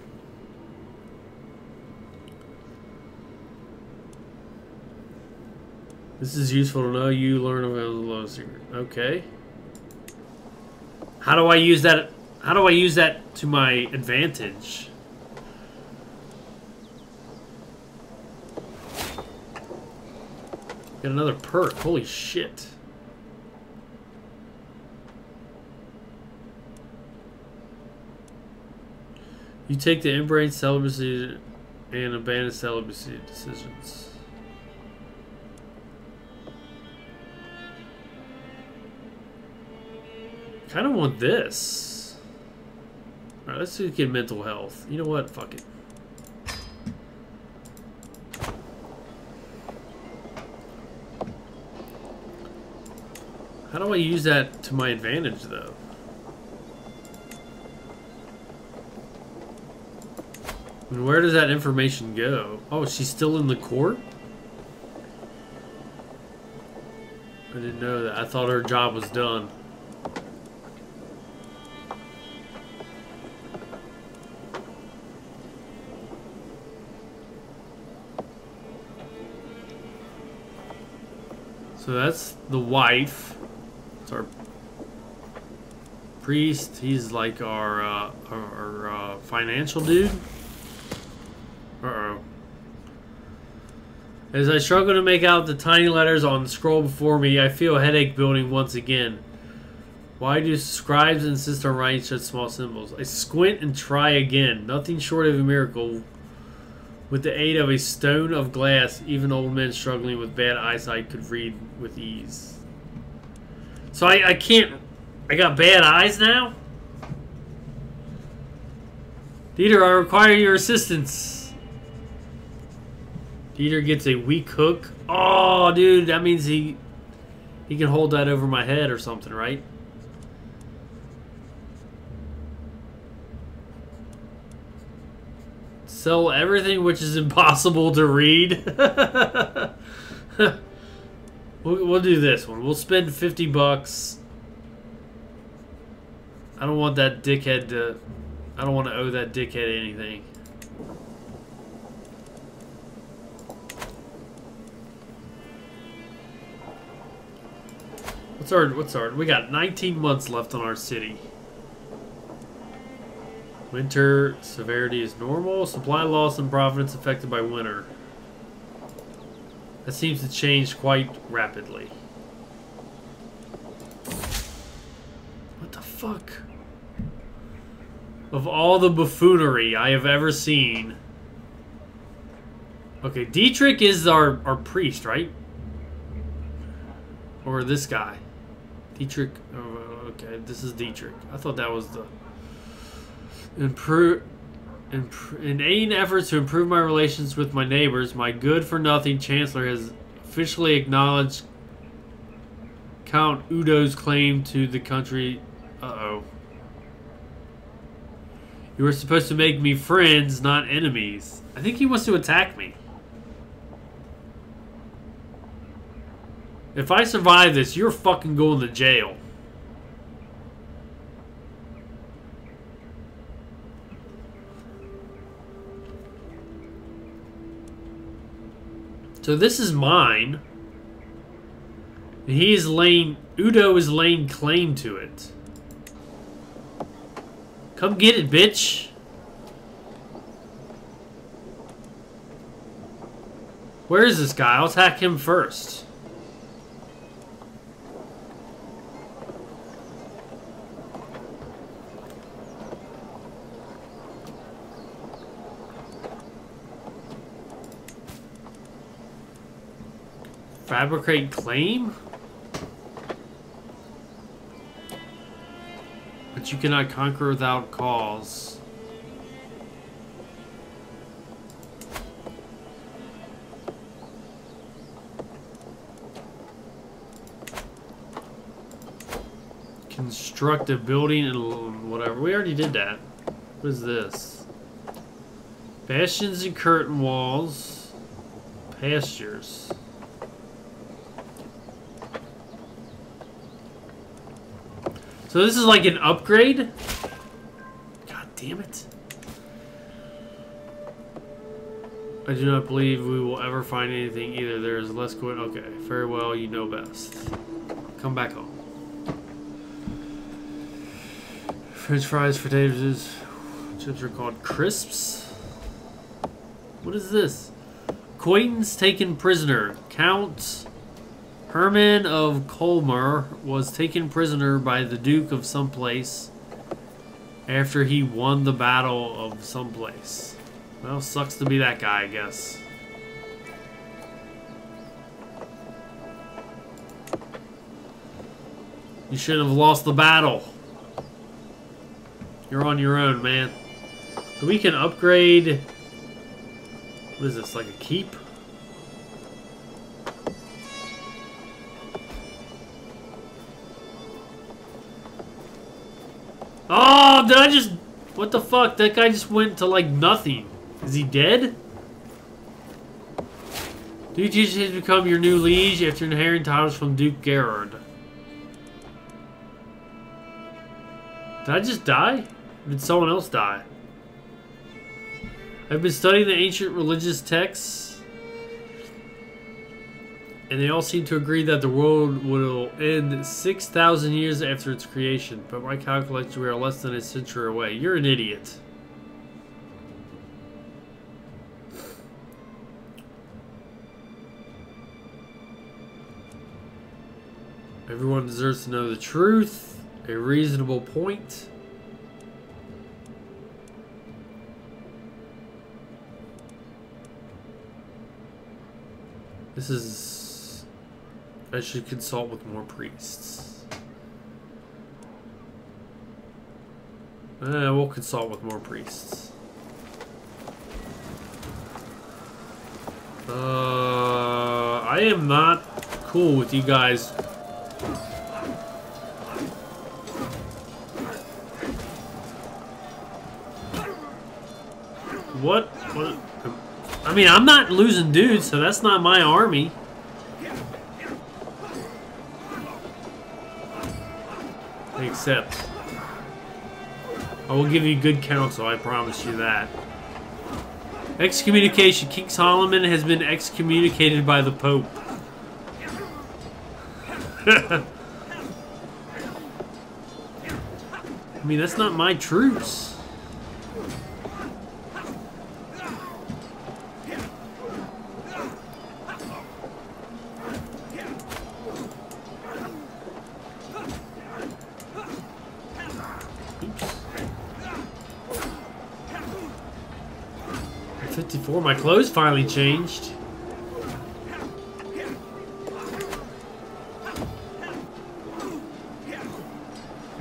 This is useful to know. You learn about the low secret. Okay. How do I use that? How do I use that to my advantage? Got another perk. Holy shit. You take the embrace celibacy and abandon celibacy decisions. Kind of want this. Alright, let's see if we get mental health. You know what? Fuck it. How do I use that to my advantage, though? I mean, where does that information go? Oh, she's still in the court? I didn't know that. I thought her job was done. So that's the wife. It's our priest. He's like our financial dude. Uh-oh. As I struggle to make out the tiny letters on the scroll before me, I feel a headache building once again. Why do scribes insist on writing such small symbols? I squint and try again. Nothing short of a miracle. With the aid of a stone of glass, even old men struggling with bad eyesight could read with ease. So I can't... I got bad eyes now? Dieter, I require your assistance. Dieter gets a weak hook. Oh, dude, that means he can hold that over my head or something, right? Sell everything which is impossible to read. We'll do this one. We'll spend 50 bucks. I don't want that dickhead to... I don't want to owe that dickhead anything. What's our... We got 19 months left on our city. Winter severity is normal. Supply loss and profits affected by winter. That seems to change quite rapidly. What the fuck? Of all the buffoonery I have ever seen. Okay, Dietrich is our priest, right? Or this guy. Dietrich. Oh, okay, this is Dietrich. I thought that was the... In aid efforts to improve my relations with my neighbors, my good-for-nothing chancellor has officially acknowledged Count Udo's claim to the country. Uh-oh. You were supposed to make me friends, not enemies. I think he wants to attack me. If I survive this, you're fucking going to jail. So this is mine. And Udo is laying claim to it. Come get it, bitch. Where is this guy? I'll attack him first. Fabricate claim? But you cannot conquer without cause. Construct a building and whatever. We already did that. What is this? Bastions and curtain walls. Pastures. So this is like an upgrade? God damn it. I do not believe we will ever find anything either. There is less going. Okay, very well, you know best. Come back home. French fries, potatoes, chips are called crisps. What is this? Acquaintance taken prisoner. Count Herman of Colmar was taken prisoner by the Duke of someplace after he won the battle of someplace. Well, sucks to be that guy, I guess. You shouldn't have lost the battle. You're on your own, man. So we can upgrade... What is this, like a keep? did I just... What the fuck? That guy just went to, like, nothing. Is he dead? Duke has become your new liege after inheriting titles from Duke Gerard. Did I just die? Or did someone else die? I've been studying the ancient religious texts, and they all seem to agree that the world will end 6,000 years after its creation. But my calculations, we are less than a century away. You're an idiot. Everyone deserves to know the truth. A reasonable point. This is... I should consult with more priests. We'll consult with more priests. I am not cool with you guys. What? I mean, I'm not losing dudes, so that's not my army. Except, I will give you good counsel, I promise you that. Excommunication. King Solomon has been excommunicated by the Pope. I mean, that's not my troops. My clothes finally changed.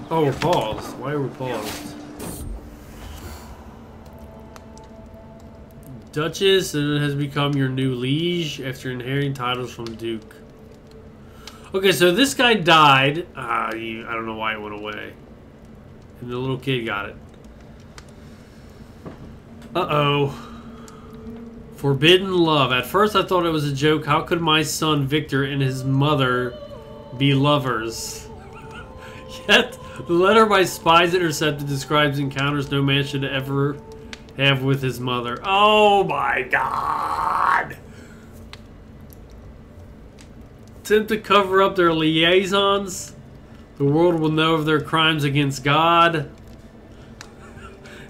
Oh, we're paused. Why are we paused? Duchess has become your new liege after inheriting titles from Duke. Okay, so this guy died. I don't know why it went away. And the little kid got it. Uh-oh. Forbidden love. At first I thought it was a joke. How could my son Victor and his mother be lovers? Yet, the letter my spies intercepted describes encounters no man should ever have with his mother. Oh my god! Attempt to cover up their liaisons. The world will know of their crimes against God.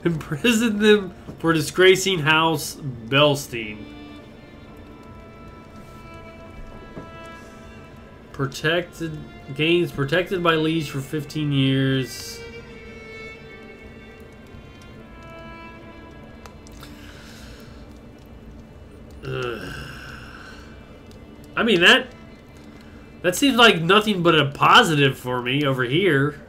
Imprison them for disgracing House Belstein. Gains protected by liege for 15 years. I mean, that seems like nothing but a positive for me over here.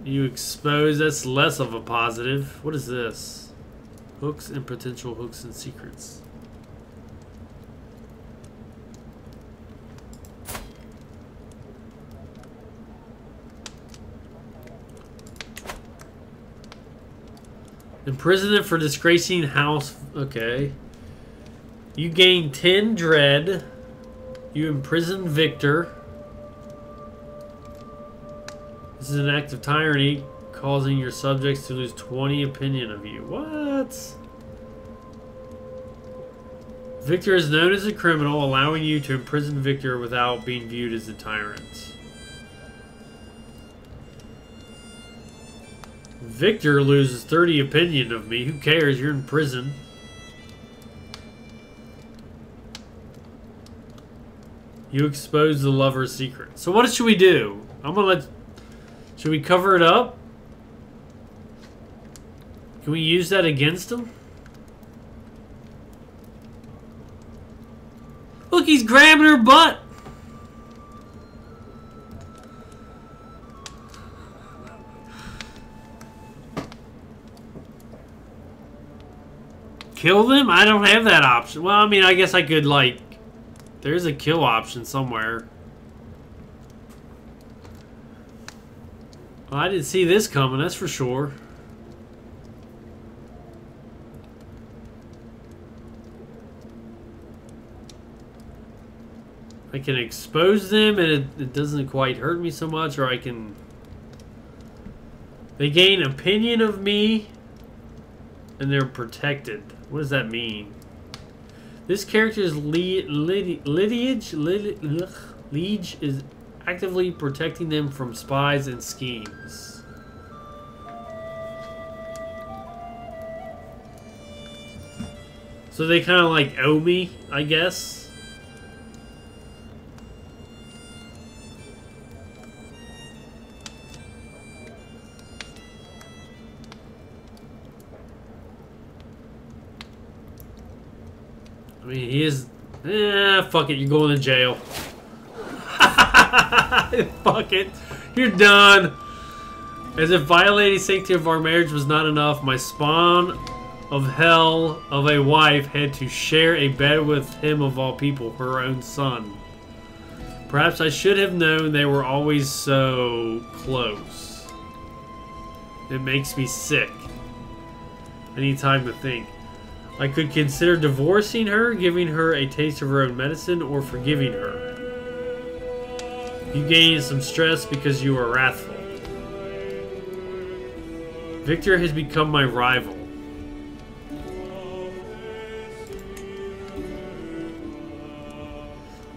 You expose, that's less of a positive. What is this? Hooks and potential hooks and secrets. Imprisonment for disgracing House. Okay. You gain 10 dread. You imprison Victor. This is an act of tyranny, causing your subjects to lose 20 opinion of you. What? Victor is known as a criminal, allowing you to imprison Victor without being viewed as a tyrant. Victor loses 30 opinion of me. Who cares? You're in prison. You expose the lover's secret. So what should we do? I'm gonna let... Should we cover it up? Can we use that against him? Look, he's grabbing her butt. Kill them? I don't have that option. Well, I mean, I guess I could, like... There's a kill option somewhere. Well, I didn't see this coming, that's for sure. I can expose them and it doesn't quite hurt me so much, or I can... They gain opinion of me and they're protected. What does that mean? This character's liege is actively protecting them from spies and schemes. So they kind of like owe me, I guess. I mean, he is... fuck it, you're going to jail. Fuck it. You're done. As if violating sanctity of our marriage was not enough, my spawn of hell of a wife had to share a bed with him of all people, her own son. Perhaps I should have known they were always so close. It makes me sick. I need time to think. I could consider divorcing her, giving her a taste of her own medicine, or forgiving her. You gain some stress because you are wrathful. Victor has become my rival.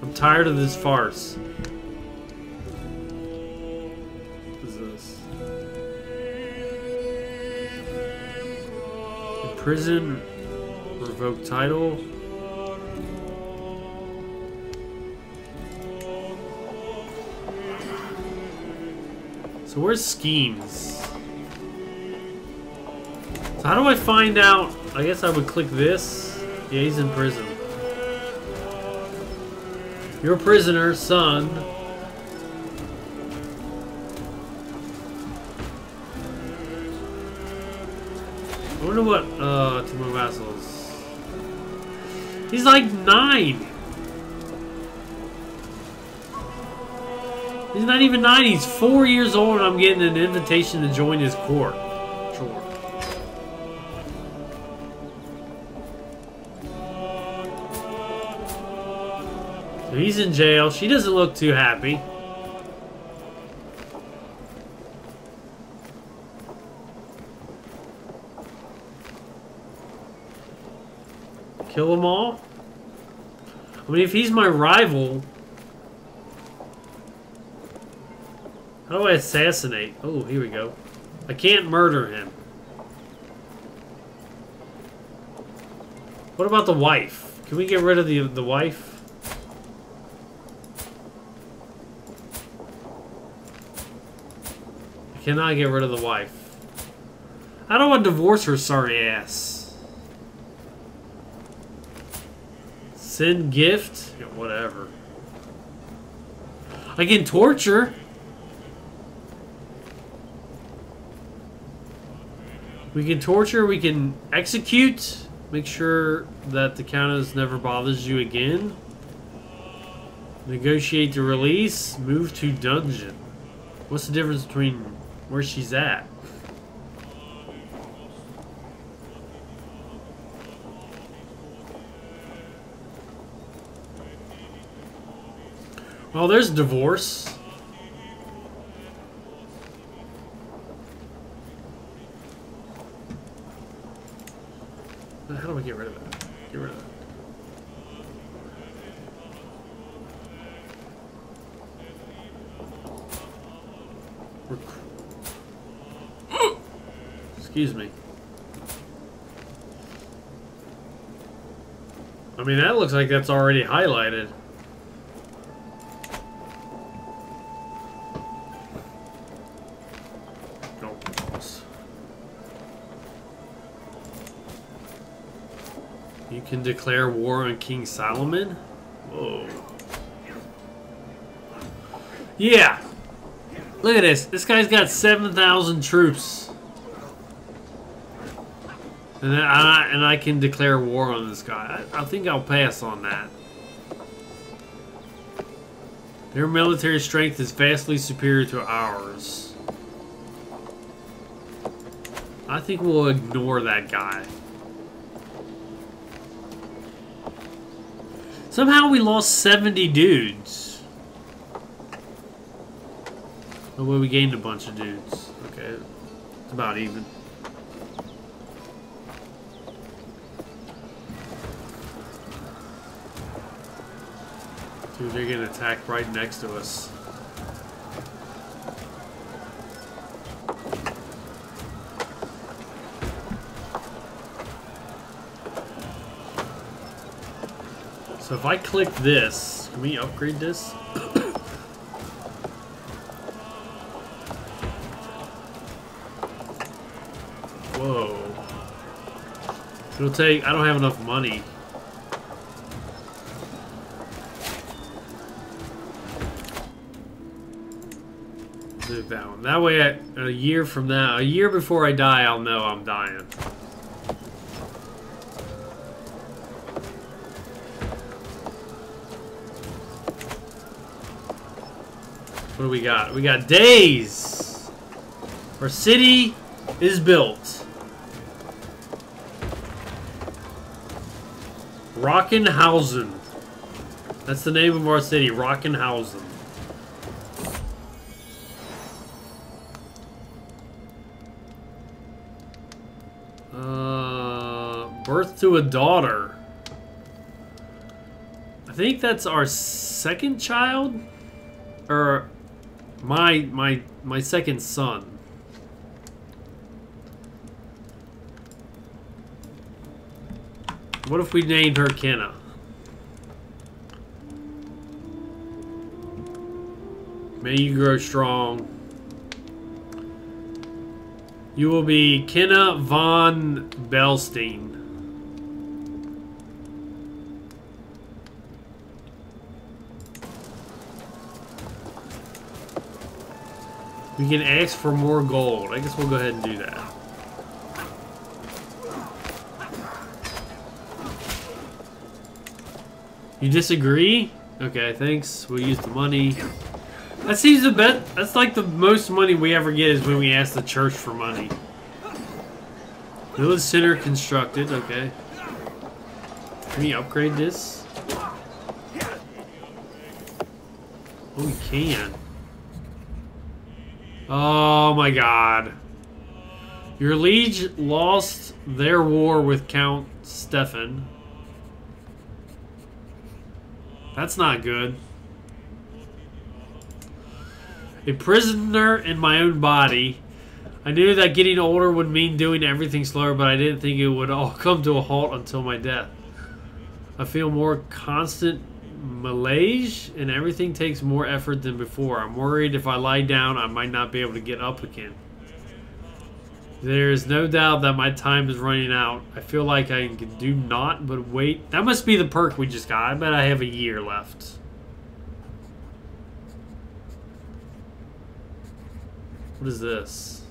I'm tired of this farce. What is this? Imprison, revoke title. So where's schemes? So how do I find out? I guess I would click this. Yeah, he's in prison. You're a prisoner, son. I wonder what, to my vassals. He's like 9. He's not even 9, he's 4 years old and I'm getting an invitation to join his court. Sure. So he's in jail. She doesn't look too happy. Kill them all? I mean, if he's my rival... How do I assassinate? Oh, here we go. I can't murder him. What about the wife? Can we get rid of the wife? I cannot get rid of the wife. How do I divorce her sorry ass? Send gift? Yeah, whatever. I can torture. We can torture, we can execute. Make sure that the Countess never bothers you again. Negotiate the release. Move to dungeon. What's the difference between where she's at? Well, there's divorce. How do we get rid of it? Get rid of it. Excuse me. I mean, that looks like that's already highlighted. You can declare war on King Solomon? Whoa. Yeah! Look at this. This guy's got 7,000 troops. And I can declare war on this guy. I think I'll pass on that. Their military strength is vastly superior to ours. I think we'll ignore that guy. Somehow we lost 70 dudes. Oh, well, we gained a bunch of dudes. Okay, it's about even. Dude, they're getting attacked right next to us. So if I click this, can we upgrade this? Whoa. It'll take, I don't have enough money. Do that one. That way, a year from now, a year before I die, I'll know I'm dying. What do we got? We got days. Our city is built. Rockenhausen. That's the name of our city, Rockenhausen. Birth to a daughter. I think that's our second child, or my second son. What if we named her Kenna? May you grow strong. You will be Kenna von Belstein. We can ask for more gold. I guess we'll go ahead and do that. You disagree? Okay, thanks. We'll use the money. That seems the best. That's like the most money we ever get is when we ask the church for money. Village center constructed. Okay. Can we upgrade this? Oh, we can. Oh my god. Your liege lost their war with Count Stefan. That's not good. A prisoner in my own body. I knew that getting older would mean doing everything slower, but I didn't think it would all come to a halt until my death. I feel more constant malaise, and everything takes more effort than before. I'm worried if I lie down, I might not be able to get up again. There is no doubt that my time is running out. I feel like I can do naught but wait. That must be the perk we just got. I bet I have a year left. What is this?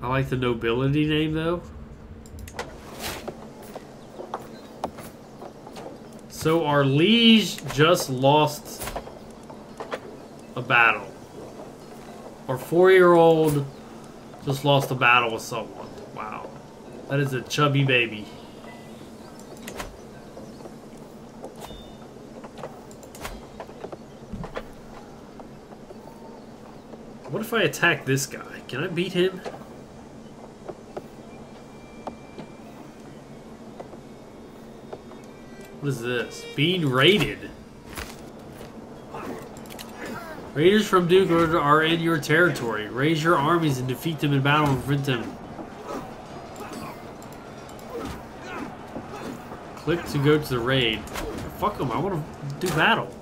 I like the nobility name though. So our liege just lost a battle. Our 4-year-old just lost a battle with someone. Wow. That is a chubby baby. What if I attack this guy? Can I beat him? What is this? Being raided. Raiders from Duke are in your territory. Raise your armies and defeat them in battle and prevent them. Click to go to the raid. Fuck them, I want to do battle.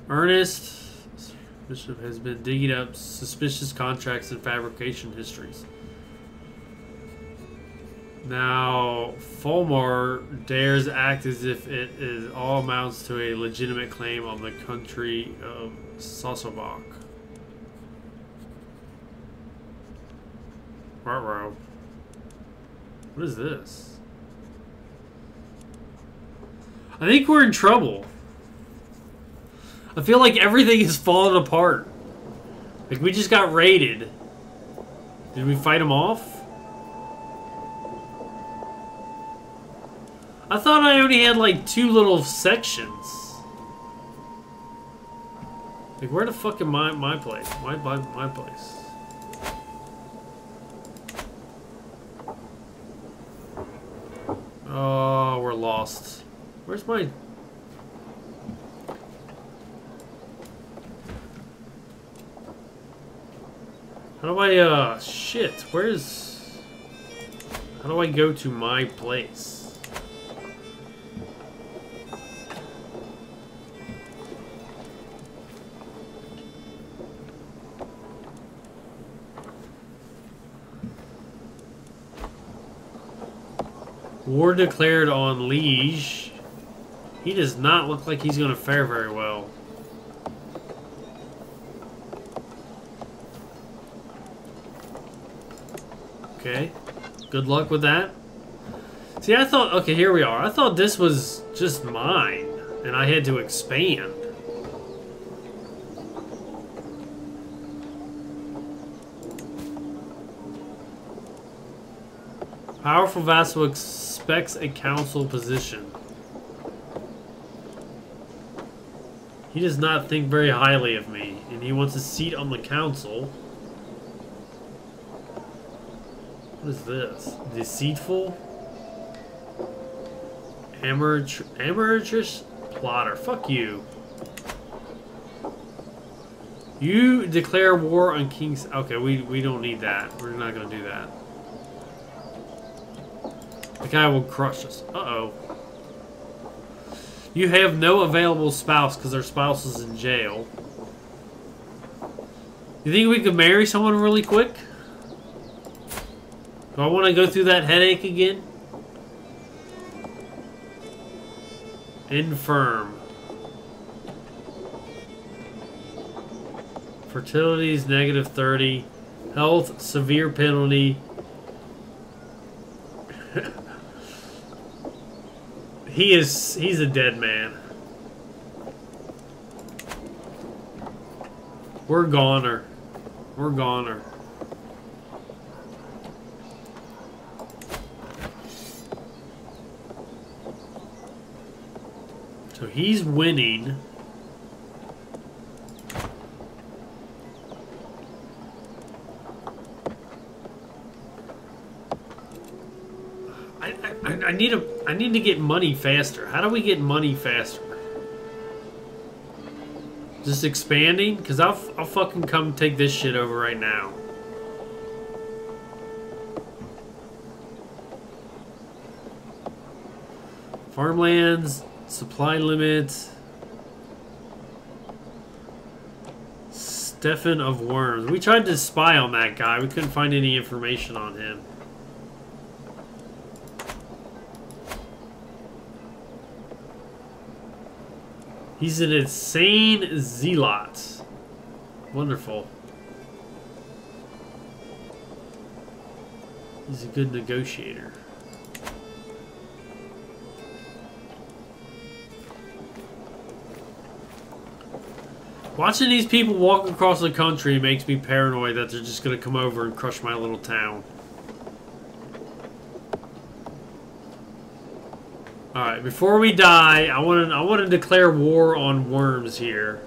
Ernest Bishop has been digging up suspicious contracts and fabrication histories. Now, Fulmar dares act as if it is all amounts to a legitimate claim on the country of Sosovok. Ruh-roh. What is this? I think we're in trouble. I feel like everything is falling apart. Like we just got raided. Did we fight them off? I thought I only had like 2 little sections. Like where the fuck am my place? My place. Oh, we're lost. Where's my... How do I, shit, where's... How do I go to my place? War declared on Liege. He does not look like he's going to fare very well. Okay. Good luck with that. See, I thought... Okay, here we are. I thought this was just mine, and I had to expand. Powerful vassal expects a council position. He does not think very highly of me, and he wants a seat on the council. What is this? Deceitful? Amateurish plotter. Fuck you. You declare war on King's... Okay, we don't need that. We're not going to do that. The guy will crush us. Uh-oh. You have no available spouse because their spouse is in jail. You think we could marry someone really quick? Do I want to go through that headache again? Infirm. Fertility is -30. Health, severe penalty. He's a dead man. We're goner. We're goner. So he's winning. I need to get money faster. How do we get money faster? Just expanding? Because I'll fucking come take this shit over right now. Farmlands, supply limits. Stefan of Worms. We tried to spy on that guy. We couldn't find any information on him. He's an insane zealot. Wonderful. He's a good negotiator. Watching these people walk across the country makes me paranoid that they're just going to come over and crush my little town. Alright, before we die, I want to declare war on worms here.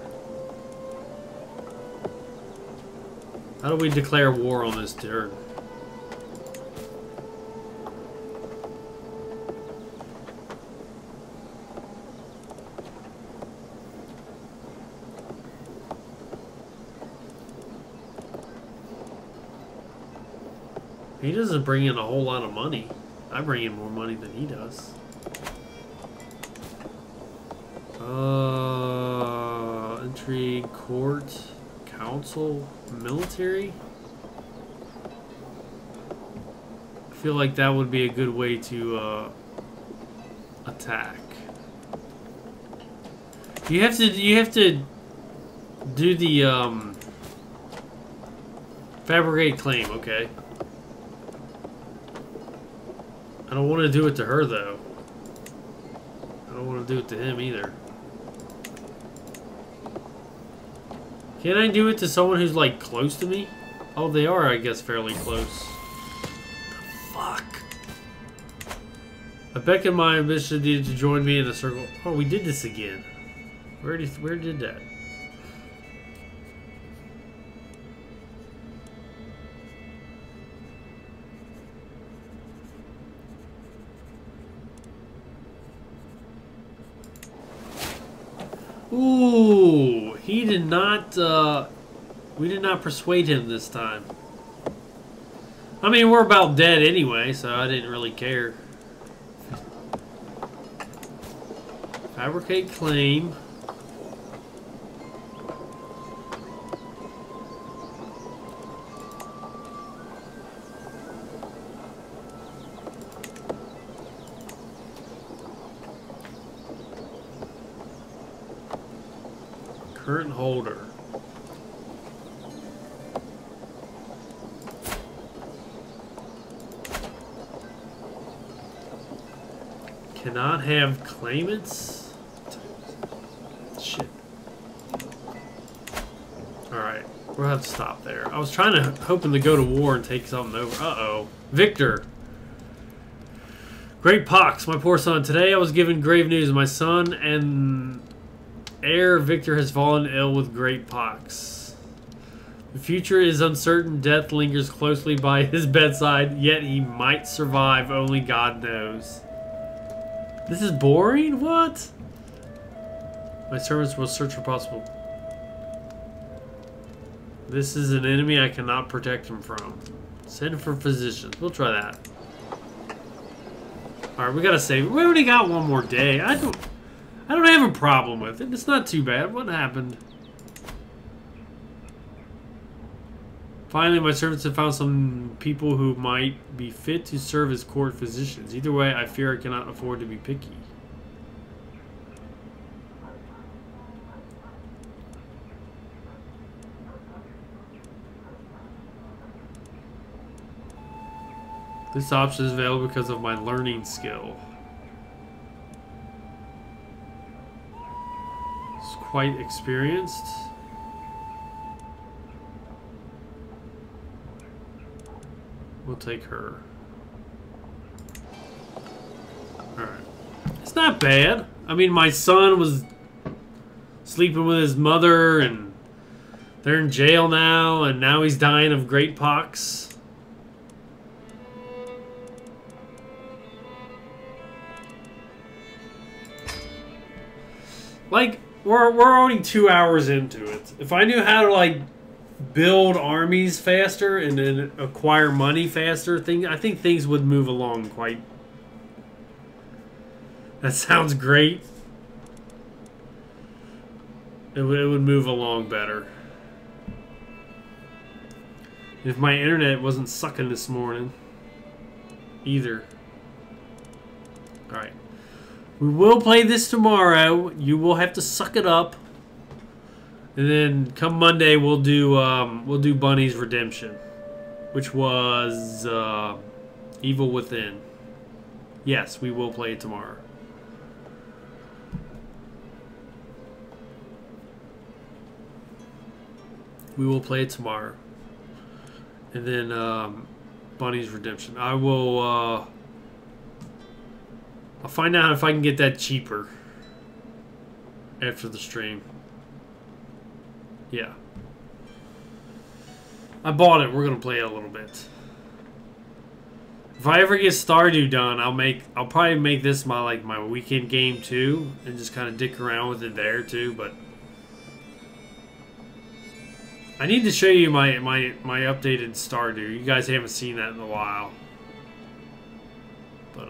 How do we declare war on this turn? He doesn't bring in a whole lot of money. I bring in more money than he does. Intrigue, court, council, military. I feel like that would be a good way to attack. You have to do the fabricate claim, okay. I don't want to do it to her though. I don't want to do it to him either. Can I do it to someone who's like close to me? Oh, they are, I guess, fairly close. Fuck. I beckon my ambition to join me in a circle. Oh, we did this again. Where did that? Ooh, he did not, we did not persuade him this time. I mean, we're about dead anyway, so I didn't really care. Fabricate claim. Current holder. Cannot have claimants? Shit. Alright, we'll have to stop there. I was hoping to go to war and take something over. Uh-oh. Victor. Great pox, my poor son. Today I was given grave news. My son and heir Victor has fallen ill with great pox. The future is uncertain. Death lingers closely by his bedside, yet he might survive. Only God knows. This is boring? What? My servants will search for possible. This is an enemy I cannot protect him from. Send for physicians. We'll try that. Alright, we gotta save. We only got one more day. I don't have a problem with it. It's not too bad. What happened? Finally, my servants have found some people who might be fit to serve as court physicians. Either way, I fear I cannot afford to be picky. This option is available because of my learning skill. It's quite experienced. We'll take her. Alright. It's not bad. I mean, my son was sleeping with his mother, and they're in jail now, and now he's dying of great pox. Like, we're only 2 hours into it. If I knew how to, like, build armies faster and then acquire money faster, I think things would move along quite... That sounds great. It would move along better. If my internet wasn't sucking this morning either. Alright. We will play this tomorrow. You will have to suck it up. And then come Monday we'll do Bunny's Redemption, which was Evil Within. Yes, we will play it tomorrow. We will play it tomorrow. And then Bunny's Redemption. I'll find out if I can get that cheaper after the stream. Yeah. I bought it. We're gonna play it a little bit. If I ever get Stardew done, I'll probably make this my weekend game too, and just kind of dick around with it there too. But I need to show you my updated Stardew. You guys haven't seen that in a while. But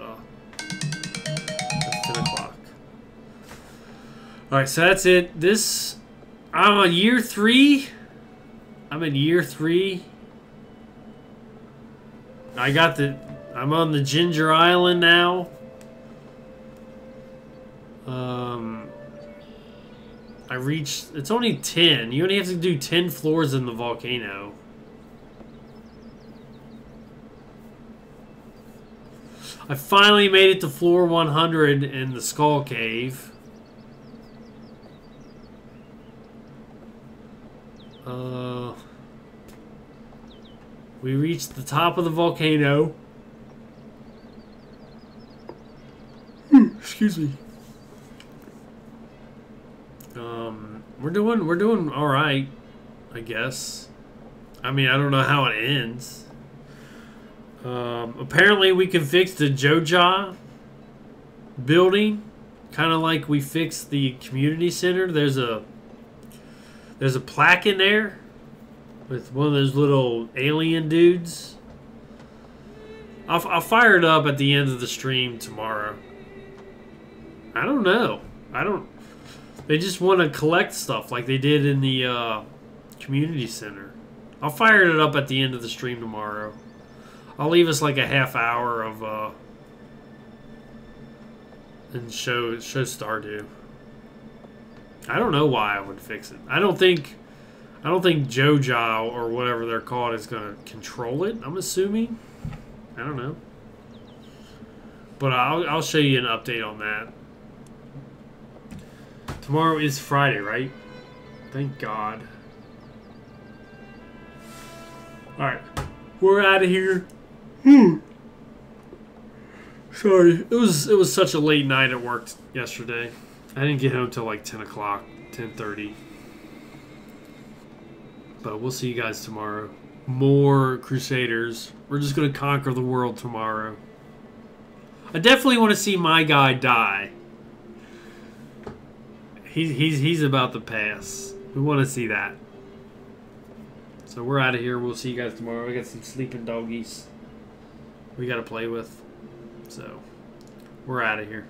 it's 10 o'clock. All right, so that's it. I'm on year 3. I'm in year 3. I'm on the Ginger Island now. I reached, it's only 10. You only have to do 10 floors in the volcano. I finally made it to floor 100 in the Skull Cave. We reached the top of the volcano. Excuse me. We're doing all right, I guess. I mean, I don't know how it ends. Apparently, we can fix the Joja building, kind of like we fixed the community center. There's a plaque in there with one of those little alien dudes. I'll fire it up at the end of the stream tomorrow. I don't know. They just want to collect stuff like they did in the community center. I'll fire it up at the end of the stream tomorrow. I'll leave us like a half hour of and show Stardew. I don't know why I would fix it. I don't think Joja or whatever they're called is gonna control it. I'm assuming. I don't know. But I'll show you an update on that. Tomorrow is Friday, right? Thank God. Alright. We're out of here. Sorry. It was such a late night at work yesterday. I didn't get home till like 10 o'clock, 10:30. But we'll see you guys tomorrow. More Crusaders. We're just going to conquer the world tomorrow. I definitely want to see my guy die. He's about to pass. We want to see that. So we're out of here. We'll see you guys tomorrow. We got some sleeping doggies we got to play with. So we're out of here.